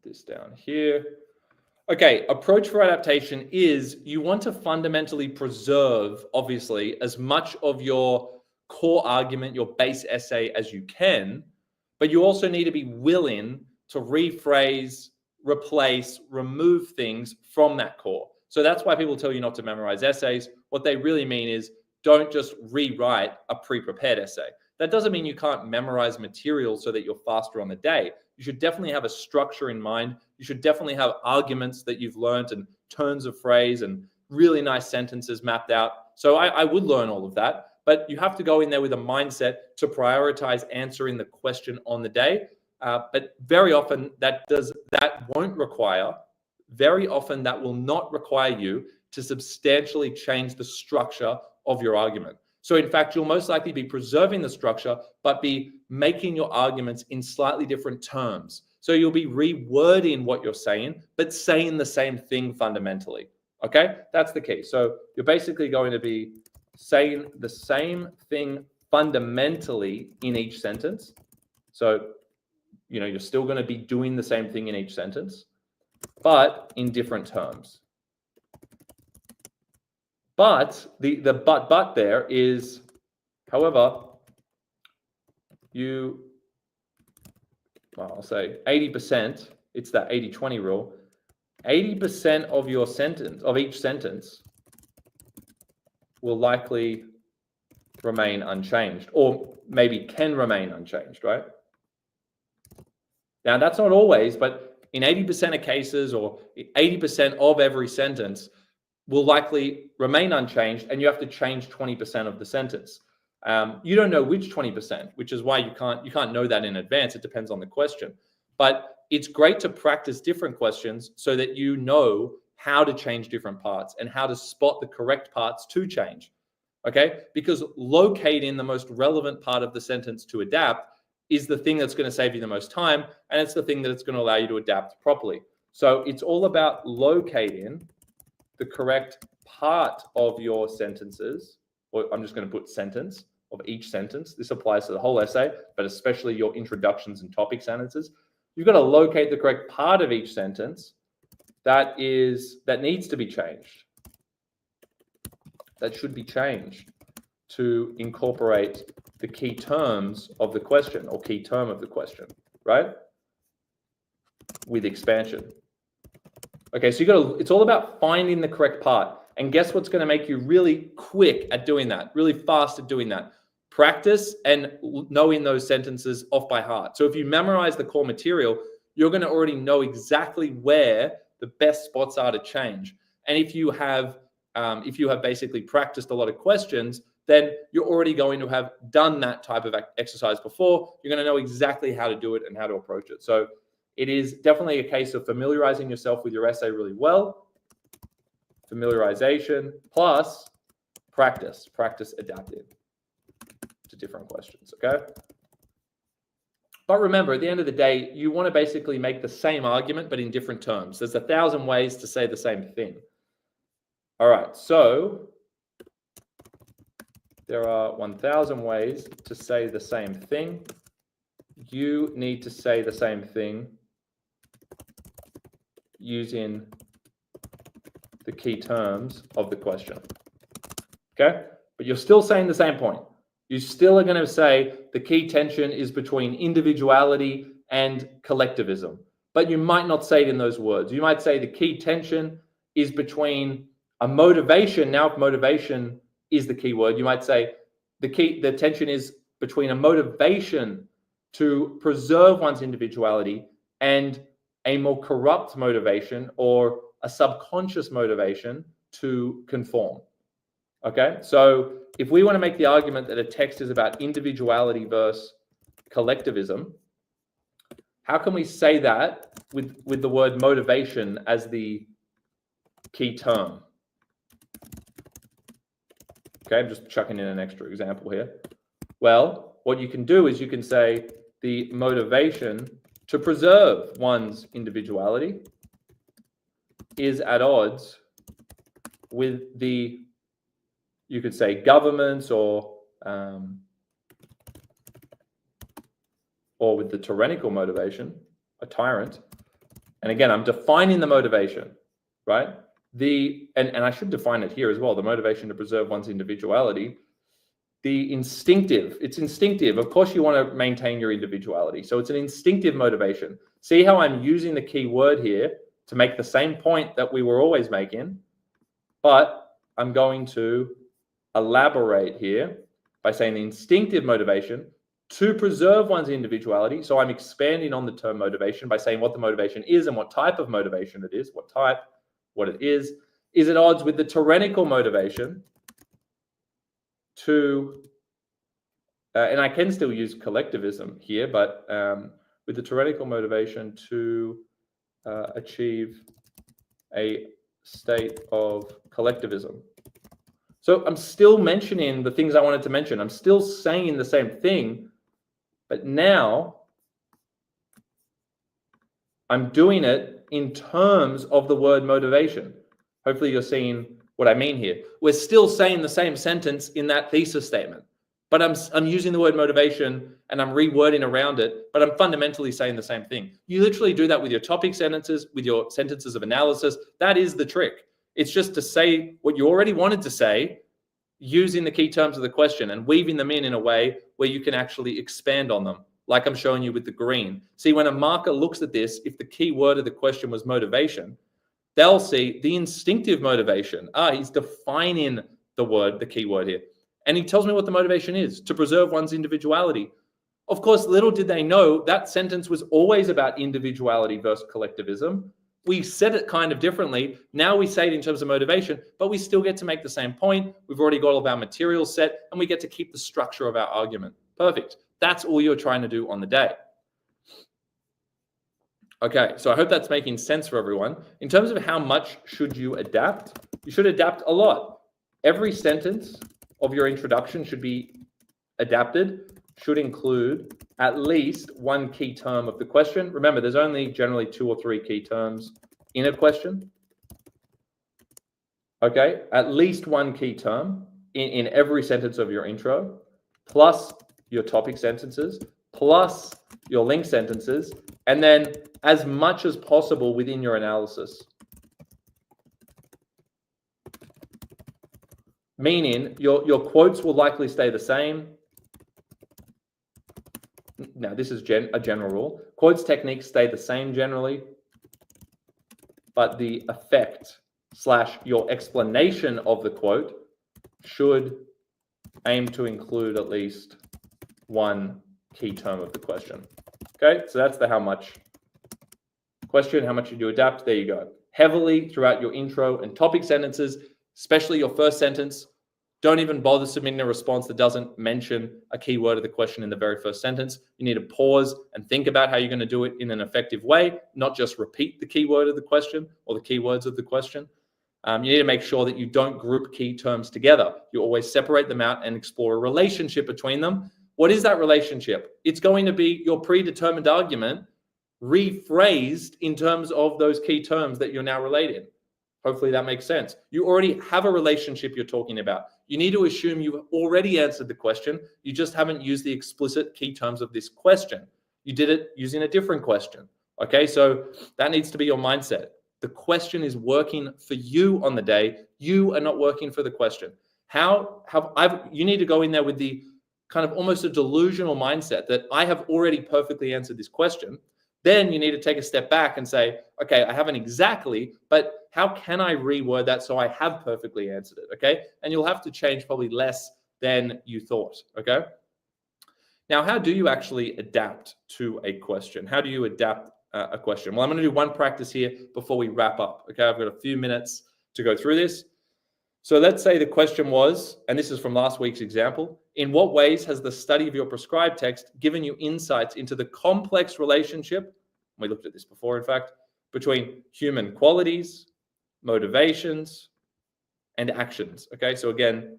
this down here. Okay, approach for adaptation is you want to fundamentally preserve, obviously, as much of your core argument, your base essay as you can, but you also need to be willing to rephrase, replace, remove things from that core. So that's why people tell you not to memorize essays. What they really mean is don't just rewrite a pre-prepared essay. That doesn't mean you can't memorize material so that you're faster on the day. You should definitely have a structure in mind. You should definitely have arguments that you've learned and turns of phrase and really nice sentences mapped out. So I would learn all of that, but you have to go in there with a mindset to prioritize answering the question on the day. But very often that will not require you to substantially change the structure of your argument. So in fact, you'll most likely be preserving the structure, but be making your arguments in slightly different terms. So you'll be rewording what you're saying, but saying the same thing fundamentally. Okay, that's the key. So you're basically going to be saying the same thing fundamentally in each sentence. So, you're still going to be doing the same thing in each sentence, but in different terms. But the but there is, however, I'll say 80%, it's that 80-20 rule. 80% of your sentence, of each sentence, will likely remain unchanged, or maybe can remain unchanged, right? Now, that's not always, but in 80% of cases, or 80% of every sentence will likely remain unchanged, and you have to change 20% of the sentence. You don't know which 20%, which is why you can't know that in advance. It depends on the question. But it's great to practice different questions so that you know how to change different parts and how to spot the correct parts to change. Okay? Because locating the most relevant part of the sentence to adapt is the thing that's going to save you the most time, and it's the thing that's going to allow you to adapt properly. So it's all about locating the correct part of your sentences, or I'm just going to put sentence of each sentence. This applies to the whole essay, but especially your introductions and topic sentences. You've got to locate the correct part of each sentence that needs to be changed, that should be changed to incorporate the key terms of the question, or key term of the question, right? With expansion. Okay, so it's all about finding the correct part. And guess what's going to make you really quick at doing that, really fast at doing that? Practice and knowing those sentences off by heart. So if you memorize the core material, you're going to already know exactly where the best spots are to change. And if you have basically practiced a lot of questions, then you're already going to have done that type of exercise before. You're going to know exactly how to do it and how to approach it. So it is definitely a case of familiarizing yourself with your essay really well, familiarization, plus practice adapting to different questions, okay? But remember, at the end of the day, you want to basically make the same argument, but in different terms. There's 1,000 ways to say the same thing. All right, so there are 1,000 ways to say the same thing. You need to say the same thing using the key terms of the question, okay? But you're still saying the same point. You still are going to say the key tension is between individuality and collectivism, but you might not say it in those words. You might say the key tension is between a motivation. Now, if motivation is the key word, you might say the tension is between a motivation to preserve one's individuality and a more corrupt motivation or a subconscious motivation to conform. Okay, so if we want to make the argument that a text is about individuality versus collectivism, how can we say that with the word motivation as the key term? Okay, I'm just chucking in an extra example here. Well, what you can do is you can say the motivation to preserve one's individuality is at odds with the, you could say, governments or with the tyrannical motivation, a tyrant. And again, I'm defining the motivation, right? And I should define it here as well, the motivation to preserve one's individuality. The instinctive, it's instinctive. Of course, you want to maintain your individuality. So it's an instinctive motivation. See how I'm using the key word here to make the same point that we were always making, but I'm going to elaborate here by saying the instinctive motivation to preserve one's individuality. So I'm expanding on the term motivation by saying what the motivation is and what type of motivation it is, what it is at odds with the tyrannical motivation to, and I can still use collectivism here, but with the tyrannical motivation to achieve a state of collectivism. So I'm still mentioning the things I wanted to mention. I'm still saying the same thing, but now I'm doing it in terms of the word motivation. Hopefully you're seeing what I mean here. We're still saying the same sentence in that thesis statement, but I'm using the word motivation and I'm rewording around it, but I'm fundamentally saying the same thing. You literally do that with your topic sentences, with your sentences of analysis. That is the trick. It's just to say what you already wanted to say using the key terms of the question and weaving them in a way where you can actually expand on them, like I'm showing you with the green. See, when a marker looks at this, if the key word of the question was motivation, they'll see the instinctive motivation. He's defining the key word here. And he tells me what the motivation is, to preserve one's individuality. Of course, little did they know that sentence was always about individuality versus collectivism. We said it kind of differently. Now we say it in terms of motivation, but we still get to make the same point. We've already got all of our material set and we get to keep the structure of our argument. Perfect. That's all you're trying to do on the day. Okay, so I hope that's making sense for everyone. In terms of how much should you adapt, you should adapt a lot. Every sentence of your introduction should be adapted, should include at least one key term of the question. Remember, there's only generally 2 or 3 key terms in a question. Okay, at least one key term in every sentence of your intro, plus your topic sentences, plus your link sentences, and then as much as possible within your analysis. Meaning your quotes will likely stay the same. Now, this is a general rule. Quotes techniques stay the same generally, but the effect / your explanation of the quote should aim to include at least one key term of the question. Okay, so that's the how much question. How much should you adapt? There you go. Heavily throughout your intro and topic sentences, especially your first sentence. Don't even bother submitting a response that doesn't mention a key word of the question in the very first sentence. You need to pause and think about how you're going to do it in an effective way, not just repeat the key word of the question or the keywords of the question. You need to make sure that you don't group key terms together. You always separate them out and explore a relationship between them. What is that relationship? It's going to be your predetermined argument rephrased in terms of those key terms that you're now relating. Hopefully that makes sense. You already have a relationship you're talking about. You need to assume you've already answered the question. You just haven't used the explicit key terms of this question. You did it using a different question. Okay, so that needs to be your mindset. The question is working for you on the day. You are not working for the question. You need to go in there with the kind of almost a delusional mindset that I have already perfectly answered this question. Then you need to take a step back and say, okay, I haven't exactly, but how can I reword that so I have perfectly answered it, okay? And you'll have to change probably less than you thought, okay? Now, how do you actually adapt to a question? How do you adapt a question? Well, I'm going to do one practice here before we wrap up, okay? I've got a few minutes to go through this. So let's say the question was, and this is from last week's example, in what ways has the study of your prescribed text given you insights into the complex relationship, we looked at this before, in fact, between human qualities, motivations, and actions, okay? So again,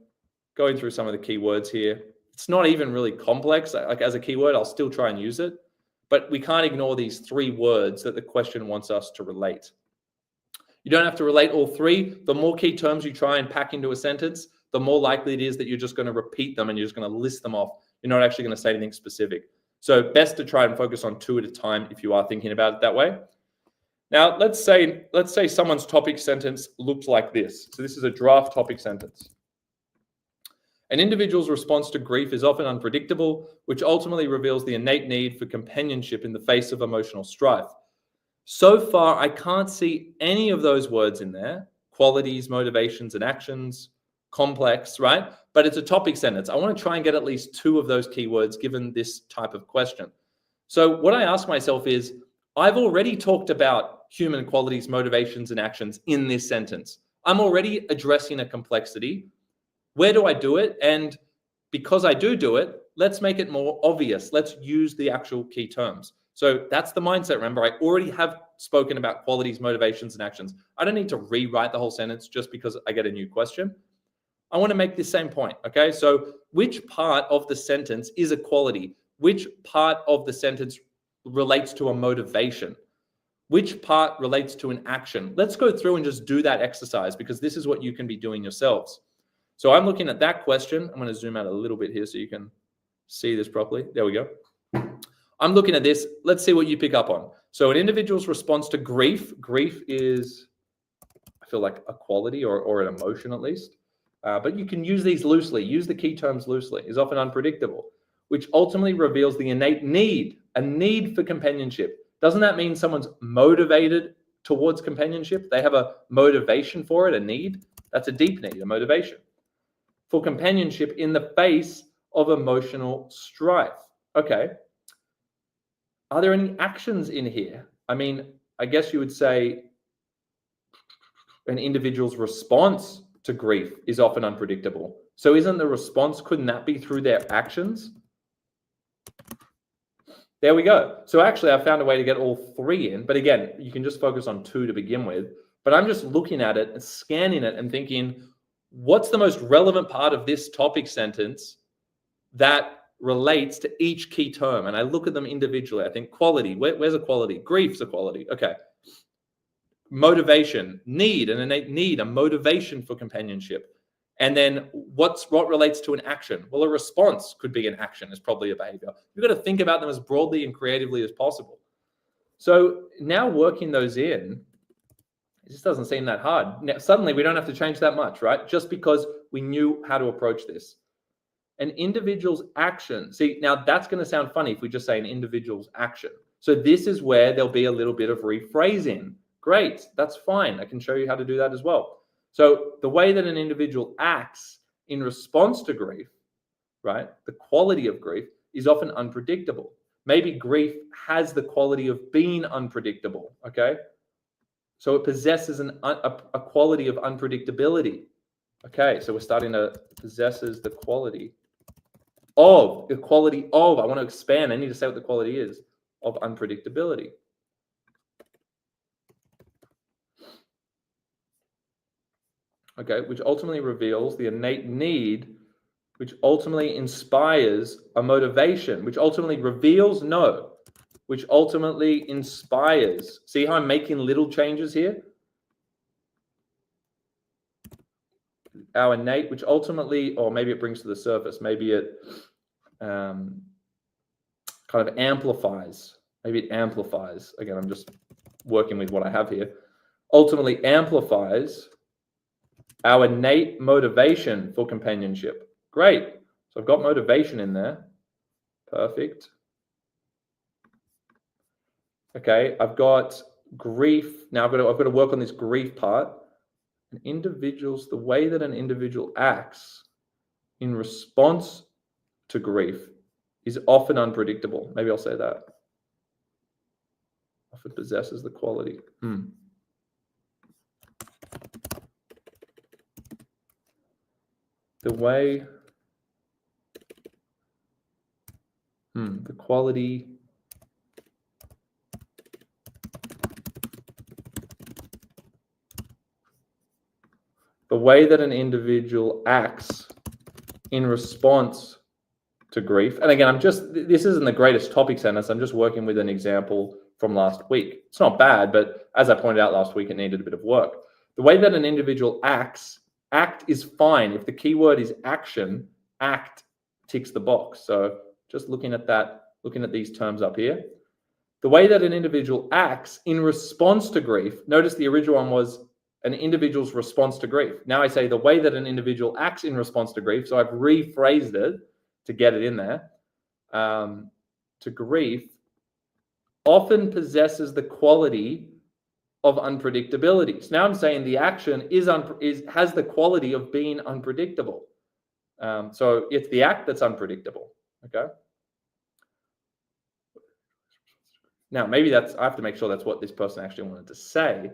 going through some of the key words here, it's not even really complex. Like as a keyword, I'll still try and use it, but we can't ignore these 3 words that the question wants us to relate. You don't have to relate all 3. The more key terms you try and pack into a sentence, the more likely it is that you're just going to repeat them and you're just going to list them off. You're not actually going to say anything specific. So best to try and focus on 2 at a time if you are thinking about it that way. Now, let's say someone's topic sentence looks like this. So this is a draft topic sentence. An individual's response to grief is often unpredictable, which ultimately reveals the innate need for companionship in the face of emotional strife. So far, I can't see any of those words in there. Qualities, motivations, and actions, complex, right? But it's a topic sentence. I want to try and get at least 2 of those keywords given this type of question. So what I ask myself is, I've already talked about human qualities, motivations, and actions in this sentence. I'm already addressing a complexity. Where do I do it? And because I do it, let's make it more obvious. Let's use the actual key terms. So that's the mindset. Remember, I already have spoken about qualities, motivations, and actions. I don't need to rewrite the whole sentence just because I get a new question. I want to make the same point, okay? So which part of the sentence is a quality? Which part of the sentence relates to a motivation? Which part relates to an action? Let's go through and just do that exercise because this is what you can be doing yourselves. So I'm looking at that question. I'm going to zoom out a little bit here so you can see this properly. There we go. I'm looking at this. Let's see what you pick up on. So an individual's response to grief. Grief is, I feel like, a quality or an emotion at least. But you can use these loosely. Use the key terms loosely. Is often unpredictable, which ultimately reveals the innate need, a need for companionship. Doesn't that mean someone's motivated towards companionship? They have a motivation for it, a need. That's a deep need, a motivation for companionship in the face of emotional strife. Okay. Are there any actions in here? I mean, I guess you would say an individual's response to grief is often unpredictable. So isn't the response, couldn't that be through their actions? There we go. So actually I found a way to get all 3 in, but again, you can just focus on 2 to begin with, but I'm just looking at it and scanning it and thinking, what's the most relevant part of this topic sentence that relates to each key term? And I look at them individually. I think quality, where's a quality? Grief's a quality. Okay. Motivation, need, an innate need, a motivation for companionship. And then what relates to an action? Well, a response could be an action, is probably a behavior. You've got to think about them as broadly and creatively as possible. So now working those in, it just doesn't seem that hard. Now, suddenly we don't have to change that much, right? Just because we knew how to approach this. An individual's action. See, now that's going to sound funny if we just say an individual's action. So this is where there'll be a little bit of rephrasing. Great, that's fine. I can show you how to do that as well. So the way that an individual acts in response to grief, right, the quality of grief is often unpredictable. Maybe grief has the quality of being unpredictable, okay? So it possesses a quality of unpredictability. Okay, so we're starting to possesses the quality of, I want to expand. I need to say what the quality is of unpredictability. okay, which ultimately reveals the innate need, which ultimately inspires a motivation, which ultimately reveals no, which ultimately inspires. See how I'm making little changes here? Our innate, which ultimately, or maybe it brings to the surface, maybe it kind of amplifies. Maybe it amplifies. Again, I'm just working with what I have here. Ultimately amplifies our innate motivation for companionship. Great. So I've got motivation in there. Perfect. Okay, I've got grief. Now I've got to work on this grief part. And individuals, the way that an individual acts in response to grief is often unpredictable. Maybe I'll say that. Often possesses the quality. The way, the quality that an individual acts in response to grief. And again, this isn't the greatest topic sentence. I'm just working with an example from last week. It's not bad, but as I pointed out last week, it needed a bit of work. The way that an individual acts, act is fine. If the keyword is action, act ticks the box. So just looking at that, looking at these terms up here. The way that an individual acts in response to grief, notice the original one was an individual's response to grief. Now I say the way that an individual acts in response to grief. So I've rephrased it to get it in there. To grief often possesses the quality of unpredictability. So now I'm saying the action has the quality of being unpredictable. So it's the act that's unpredictable. Okay. Now maybe I have to make sure that's what this person actually wanted to say.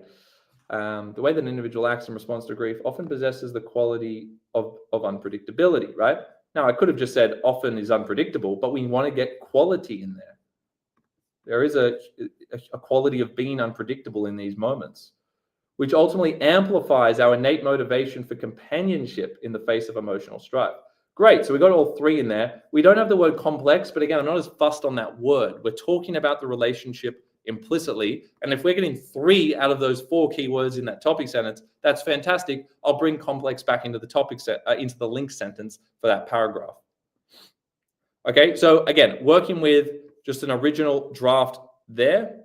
The way that an individual acts in response to grief often possesses the quality of unpredictability, right? Now, I could have just said often is unpredictable, but we want to get quality in there. There is a quality of being unpredictable in these moments, which ultimately amplifies our innate motivation for companionship in the face of emotional strife. Great, so we got all three in there. We don't have the word complex, but again, I'm not as fussed on that word. We're talking about the relationship implicitly, and if we're getting 3 out of those 4 keywords in that topic sentence, that's fantastic. I'll bring complex back into the topic into the link sentence for that paragraph. Okay, so again, working with just an original draft there.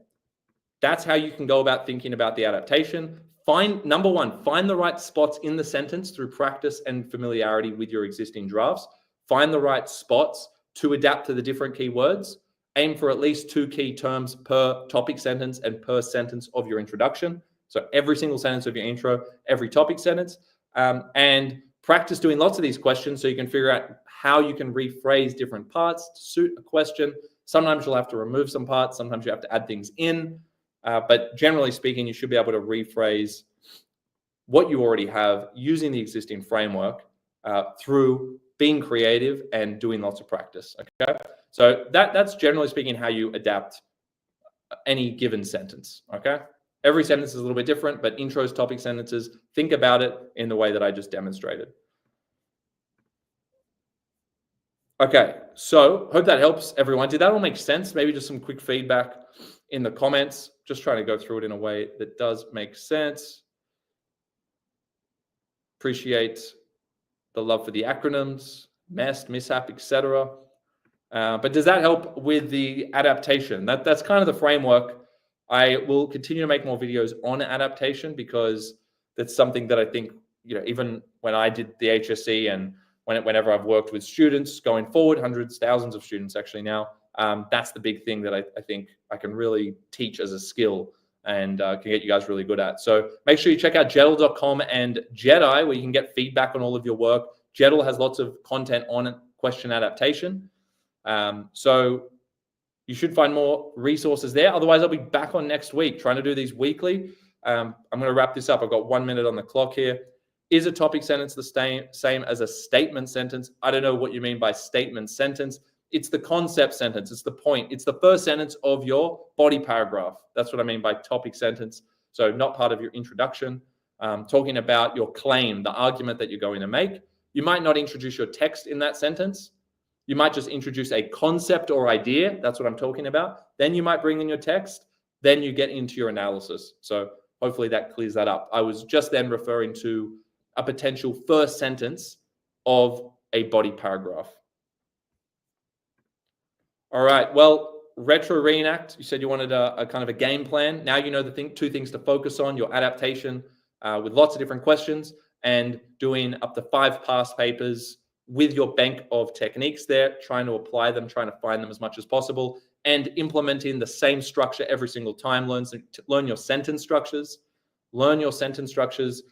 That's how you can go about thinking about the adaptation. Number 1, find the right spots in the sentence through practice and familiarity with your existing drafts. Find the right spots to adapt to the different keywords. Aim for at least 2 key terms per topic sentence and per sentence of your introduction. So every single sentence of your intro, every topic sentence. And practice doing lots of these questions so you can figure out how you can rephrase different parts to suit a question. Sometimes you'll have to remove some parts. Sometimes you have to add things in. But generally speaking, you should be able to rephrase what you already have using the existing framework through being creative and doing lots of practice. Okay, so that's generally speaking how you adapt any given sentence. Okay, every sentence is a little bit different, but intros, topic sentences, think about it in the way that I just demonstrated. Okay, so hope that helps everyone. Did that all make sense? Maybe just some quick feedback in the comments. Just trying to go through it in a way that does make sense. Appreciate the love for the acronyms, MEST, mishap, etc. But does that help with the adaptation? That's kind of the framework. I will continue to make more videos on adaptation because that's something that I think, even when I did the HSC and whenever I've worked with students going forward, hundreds, thousands of students actually now, that's the big thing that I think I can really teach as a skill and can get you guys really good at. So make sure you check out Jeddle.com and JeddAI, where you can get feedback on all of your work. Jeddle has lots of content on question adaptation. So you should find more resources there. Otherwise, I'll be back on next week trying to do these weekly. I'm going to wrap this up. I've got 1 minute on the clock here. Is a topic sentence the same as a statement sentence? I don't know what you mean by statement sentence. It's the concept sentence. It's the point. It's the first sentence of your body paragraph. That's what I mean by topic sentence. So not part of your introduction. talking about your claim, the argument that you're going to make. You might not introduce your text in that sentence. You might just introduce a concept or idea. That's what I'm talking about. Then you might bring in your text. Then you get into your analysis. So hopefully that clears that up. I was just then referring to a potential first sentence of a body paragraph. All right. Well, retro reenact. You said you wanted a kind of a game plan. Now you know the two things to focus on: your adaptation with lots of different questions, and doing up to 5 past papers with your bank of techniques there, trying to apply them, trying to find them as much as possible, and implementing the same structure every single time. Learn your sentence structures. Learn your sentence structures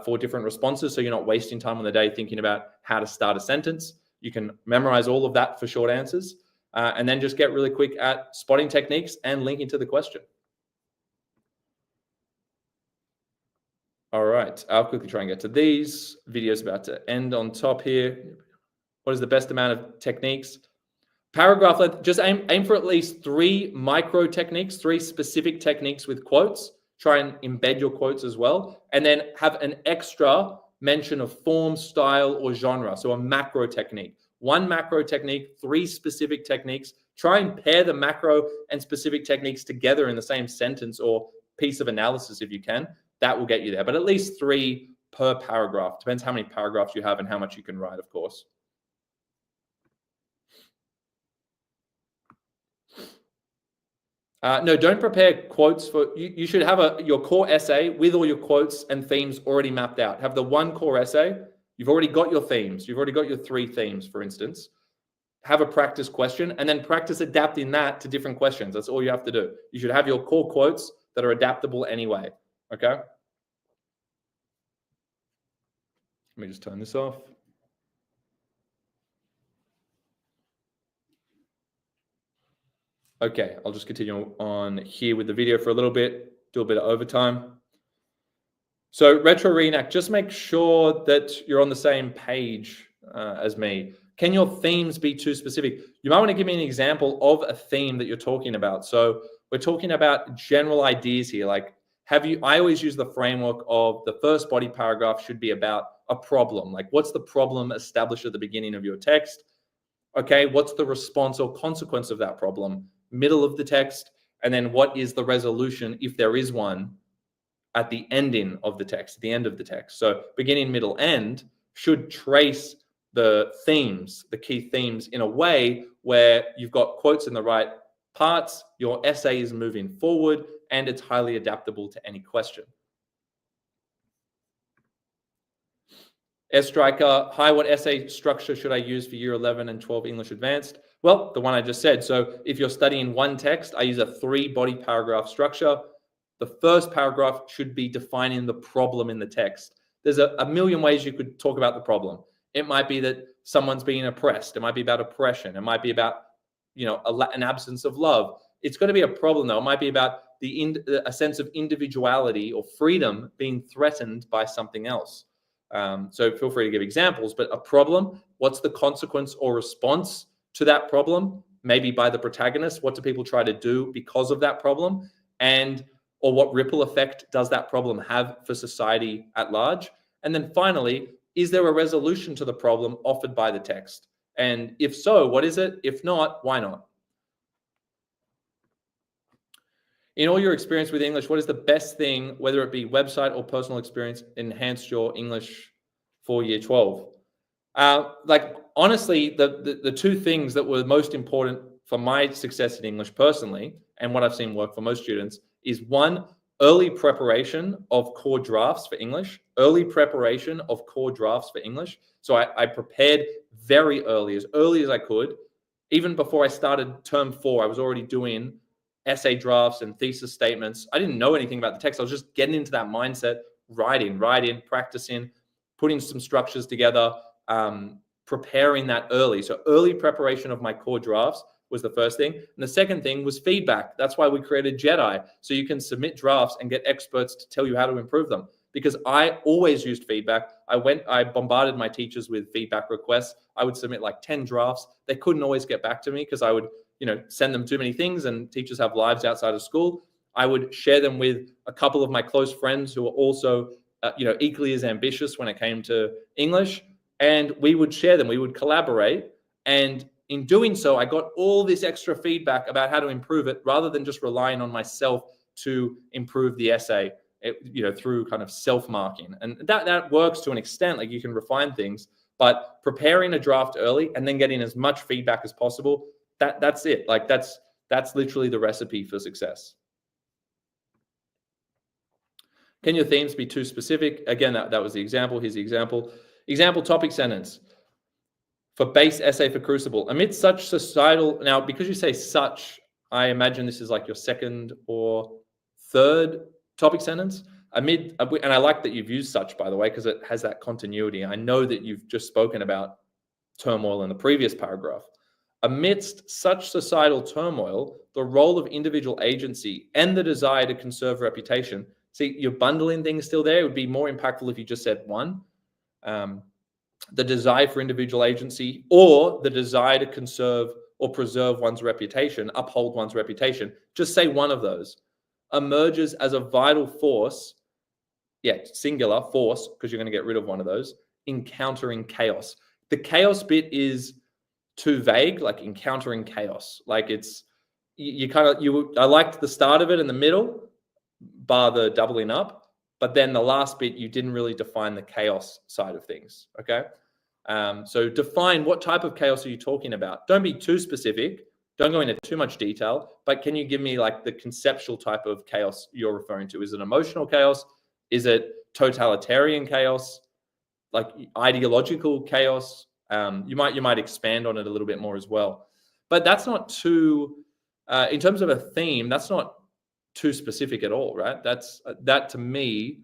for different responses, so you're not wasting time on the day thinking about how to start a sentence. You can memorize all of that for short answers, and then just get really quick at spotting techniques and linking to the question. All right, I'll quickly try and get to these. Video's about to end on top here. What is the best amount of techniques? Paragraph length, just aim for at least 3 micro techniques, 3 specific techniques with quotes. Try and embed your quotes as well. And then have an extra mention of form, style, or genre. So a macro technique. 1 macro technique, 3 specific techniques. Try and pair the macro and specific techniques together in the same sentence or piece of analysis if you can. That will get you there. But at least 3 per paragraph. Depends how many paragraphs you have and how much you can write, of course. No, don't prepare quotes for, you should have your core essay with all your quotes and themes already mapped out. Have the 1 core essay. You've already got your themes. You've already got your 3 themes, for instance. Have a practice question and then practice adapting that to different questions. That's all you have to do. You should have your core quotes that are adaptable anyway. Okay. Let me just turn this off. Okay, I'll just continue on here with the video for a little bit, do a bit of overtime. So retro reenact, just make sure that you're on the same page as me. Can your themes be too specific? You might want to give me an example of a theme that you're talking about. So we're talking about general ideas here. Like, I always use the framework of the first body paragraph should be about a problem. Like, what's the problem established at the beginning of your text? Okay, what's the response or consequence of that problem? Middle of the text, and then what is the resolution, if there is one, at the ending of the text, the end of the text. So beginning, middle, end should trace the themes, the key themes, in a way where you've got quotes in the right parts, your essay is moving forward, and it's highly adaptable to any question. Striker, hi, what essay structure should I use for year 11 and 12 English Advanced? Well, the one I just said. So if you're studying one text, I use a 3 body paragraph structure. The first paragraph should be defining the problem in the text. There's a million ways you could talk about the problem. It might be that someone's being oppressed. It might be about oppression. It might be about, an absence of love. It's going to be a problem, though. It might be about a sense of individuality or freedom being threatened by something else. So feel free to give examples, but a problem, what's the consequence or response to that problem? Maybe by the protagonist. What do people try to do because of that problem? Or what ripple effect does that problem have for society at large? And then finally, is there a resolution to the problem offered by the text? And if so, what is it? If not, why not? In all your experience with English, what is the best thing, whether it be website or personal experience, enhanced your English for year 12? Honestly, the 2 things that were most important for my success in English personally, and what I've seen work for most students, is 1, early preparation of core drafts for English. Early preparation of core drafts for English. So I prepared very early as I could. Even before I started term 4, I was already doing essay drafts and thesis statements. I didn't know anything about the text. I was just getting into that mindset, writing, practicing, putting some structures together, preparing that early. So early preparation of my core drafts was the first thing. And the second thing was feedback. That's why we created JeddAI. So you can submit drafts and get experts to tell you how to improve them. Because I always used feedback. I bombarded my teachers with feedback requests. I would submit like 10 drafts. They couldn't always get back to me because I would send them too many things, and teachers have lives outside of school. I would share them with a couple of my close friends who are also equally as ambitious when it came to English, and we would share them, we would collaborate. And in doing so, I got all this extra feedback about how to improve it rather than just relying on myself to improve the essay, through kind of self-marking. And that works to an extent, like you can refine things, but preparing a draft early and then getting as much feedback as possible, that's it. Like that's literally the recipe for success. Can your themes be too specific? Again, that was the example. Here's the example. Example topic sentence for base essay for Crucible. Amidst such societal, now because you say such, I imagine this is like your second or third topic sentence. And I like that you've used such, by the way, because it has that continuity. I know that you've just spoken about turmoil in the previous paragraph. Amidst such societal turmoil, the role of individual agency and the desire to conserve reputation. See, you're bundling things still there. It would be more impactful if you just said one. The desire for individual agency, or the desire to conserve or preserve one's reputation, uphold one's reputation. Just say one of those. Emerges as a vital force, singular force, because you're going to get rid of one of those, encountering chaos. The chaos bit is too vague, like encountering chaos. Like it's, I liked the start of it and the middle, bar the doubling up, but then the last bit, you didn't really define the chaos side of things, okay? So define what type of chaos are you talking about? Don't be too specific. Don't go into too much detail, but can you give me like the conceptual type of chaos you're referring to? Is it emotional chaos? Is it totalitarian chaos? Like ideological chaos? You might expand on it a little bit more as well. But that's not too, in terms of a theme, that's not too specific at all, right? That to me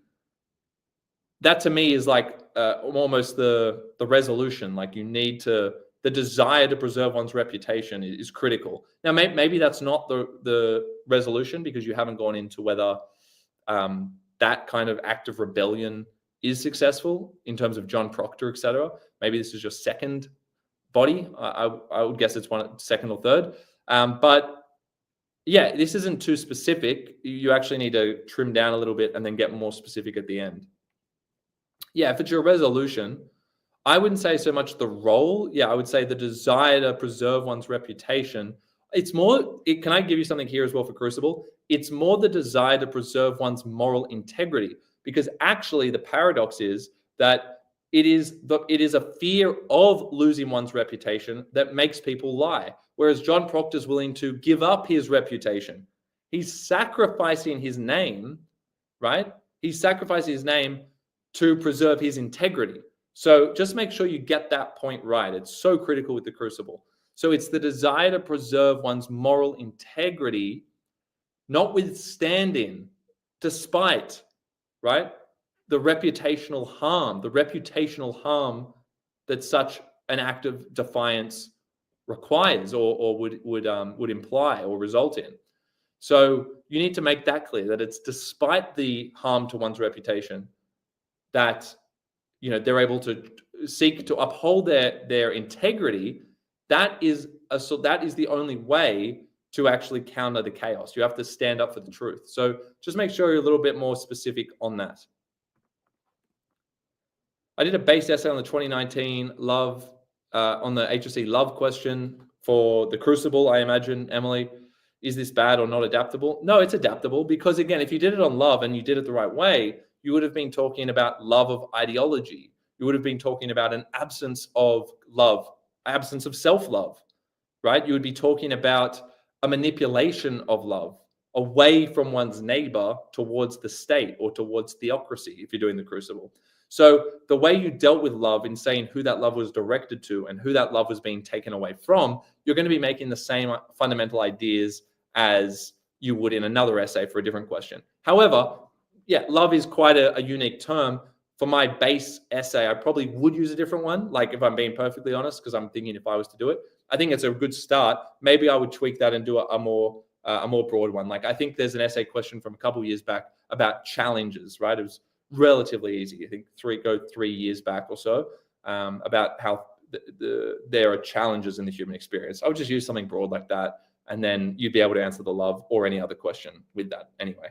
is like almost the resolution. Like you need to, the desire to preserve one's reputation is critical. Now, maybe that's not the resolution because you haven't gone into whether that kind of act of rebellion is successful in terms of John Proctor, etc. Maybe this is your second body. I would guess it's second or third. But yeah, this isn't too specific. You actually need to trim down a little bit and then get more specific at the end. Yeah, if it's your resolution, I wouldn't say so much the role. Yeah, I would say the desire to preserve one's reputation. It's more, can I give you something here as well for Crucible? It's more the desire to preserve one's moral integrity, because actually the paradox is that it is a fear of losing one's reputation that makes people lie. Whereas John Proctor is willing to give up his reputation. He's sacrificing his name, right? He's sacrificing his name to preserve his integrity. So just make sure you get that point right. It's so critical with the Crucible. So it's the desire to preserve one's moral integrity, notwithstanding, despite, right, the reputational harm that such an act of defiance requires or would imply or result in. So you need to make that clear, that it's despite the harm to one's reputation that they're able to seek to uphold their integrity. That is the only way to actually counter the chaos. You have to stand up for the truth. So just make sure you're a little bit more specific on that. I did a base essay on the 2019 love, on the HSC love question for the Crucible, I imagine, Emily. Is this bad or not adaptable? No, it's adaptable because, again, if you did it on love and you did it the right way, you would have been talking about love of ideology. You would have been talking about an absence of love, absence of self-love, right? You would be talking about a manipulation of love away from one's neighbor towards the state or towards theocracy if you're doing the Crucible. So the way you dealt with love in saying who that love was directed to and who that love was being taken away from, you're going to be making the same fundamental ideas as you would in another essay for a different question. However, yeah, love is quite a unique term. For my base essay, I probably would use a different one, like if I'm being perfectly honest, because I'm thinking if I was to do it. I think it's a good start. Maybe I would tweak that and do a more broad one. Like I think there's an essay question from a couple of years back about challenges, right? It was relatively easy. I think 3 years back or so, about how there are challenges in the human experience. I would just use something broad like that, and then you'd be able to answer the love or any other question with that anyway.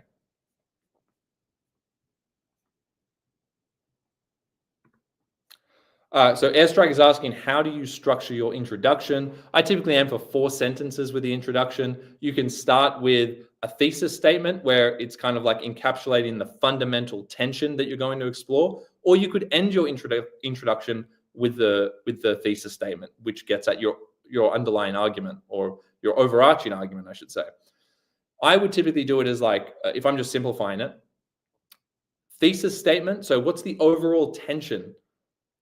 So Airstrike is asking, how do you structure your introduction? I typically aim for 4 sentences with the introduction. You can start with a thesis statement where it's kind of like encapsulating the fundamental tension that you're going to explore, or you could end your introduction with the thesis statement, which gets at your underlying argument, or your overarching argument, I should say. I would typically do it as like, if I'm just simplifying it, thesis statement. So what's the overall tension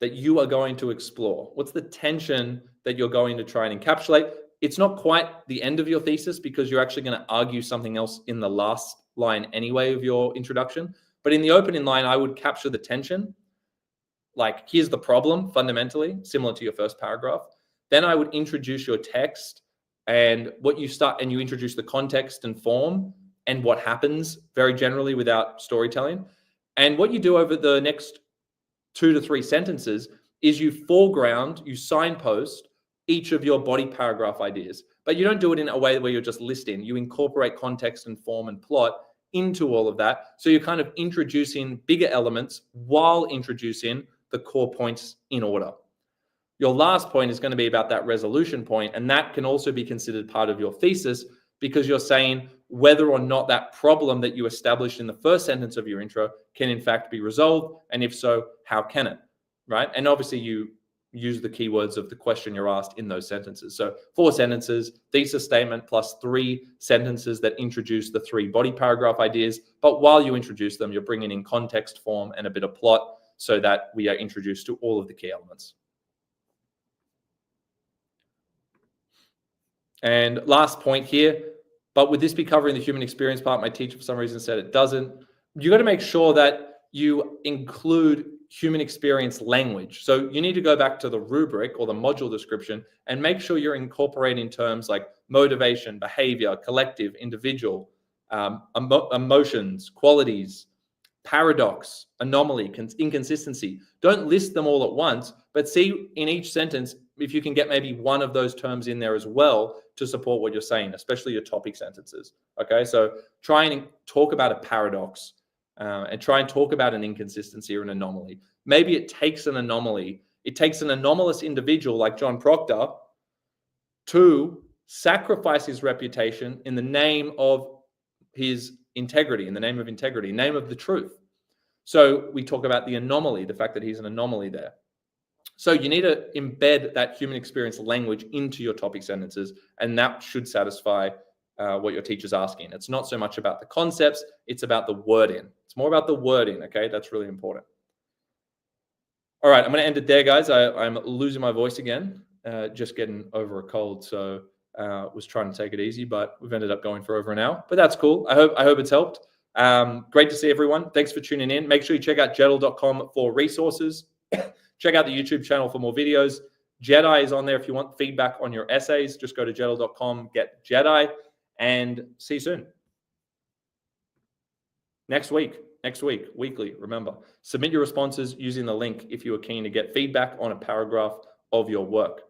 that you are going to explore? What's the tension that you're going to try and encapsulate? It's not quite the end of your thesis because you're actually going to argue something else in the last line anyway of your introduction. But in the opening line, I would capture the tension. Like, here's the problem fundamentally, similar to your first paragraph. Then I would introduce your text, and you introduce the context and form and what happens very generally without storytelling. And what you do over the next 2 to 3 sentences is you signpost each of your body paragraph ideas, but you don't do it in a way where you're just listing. You incorporate context and form and plot into all of that. So you're kind of introducing bigger elements while introducing the core points in order. Your last point is going to be about that resolution point, and that can also be considered part of your thesis, because you're saying whether or not that problem that you established in the first sentence of your intro can in fact be resolved, and if so, how can it, right? And obviously you use the keywords of the question you're asked in those sentences. So 4 sentences, thesis statement, plus 3 sentences that introduce the 3 body paragraph ideas. But while you introduce them, you're bringing in context, form, and a bit of plot so that we are introduced to all of the key elements. And last point here, but would this be covering the human experience part? My teacher for some reason said it doesn't. You got to make sure that you include human experience language. So you need to go back to the rubric or the module description and make sure you're incorporating terms like motivation, behavior, collective, individual, emotions, qualities, paradox, anomaly, inconsistency. Don't list them all at once, but see in each sentence if you can get maybe one of those terms in there as well to support what you're saying, especially your topic sentences. Okay, so try and talk about a paradox and try and talk about an inconsistency or an anomaly. Maybe it takes an anomaly. It takes an anomalous individual like John Proctor to sacrifice his reputation in the name of his integrity, in the name of integrity, name of the truth. So we talk about the anomaly, the fact that he's an anomaly there. So you need to embed that human experience language into your topic sentences, and that should satisfy what your teacher's asking. It's not so much about the concepts, it's about the wording. It's more about the wording, okay? That's really important. All right, I'm going to end it there, guys. I'm losing my voice again, just getting over a cold, so was trying to take it easy, but we've ended up going for over an hour. But that's cool. I hope it's helped. Great to see everyone. Thanks for tuning in. Make sure you check out Jeddle.com for resources. Check out the YouTube channel for more videos. JeddAI is on there if you want feedback on your essays. Just go to Jeddle.com, get JeddAI, and see you soon. Next week, weekly, remember. Submit your responses using the link if you are keen to get feedback on a paragraph of your work.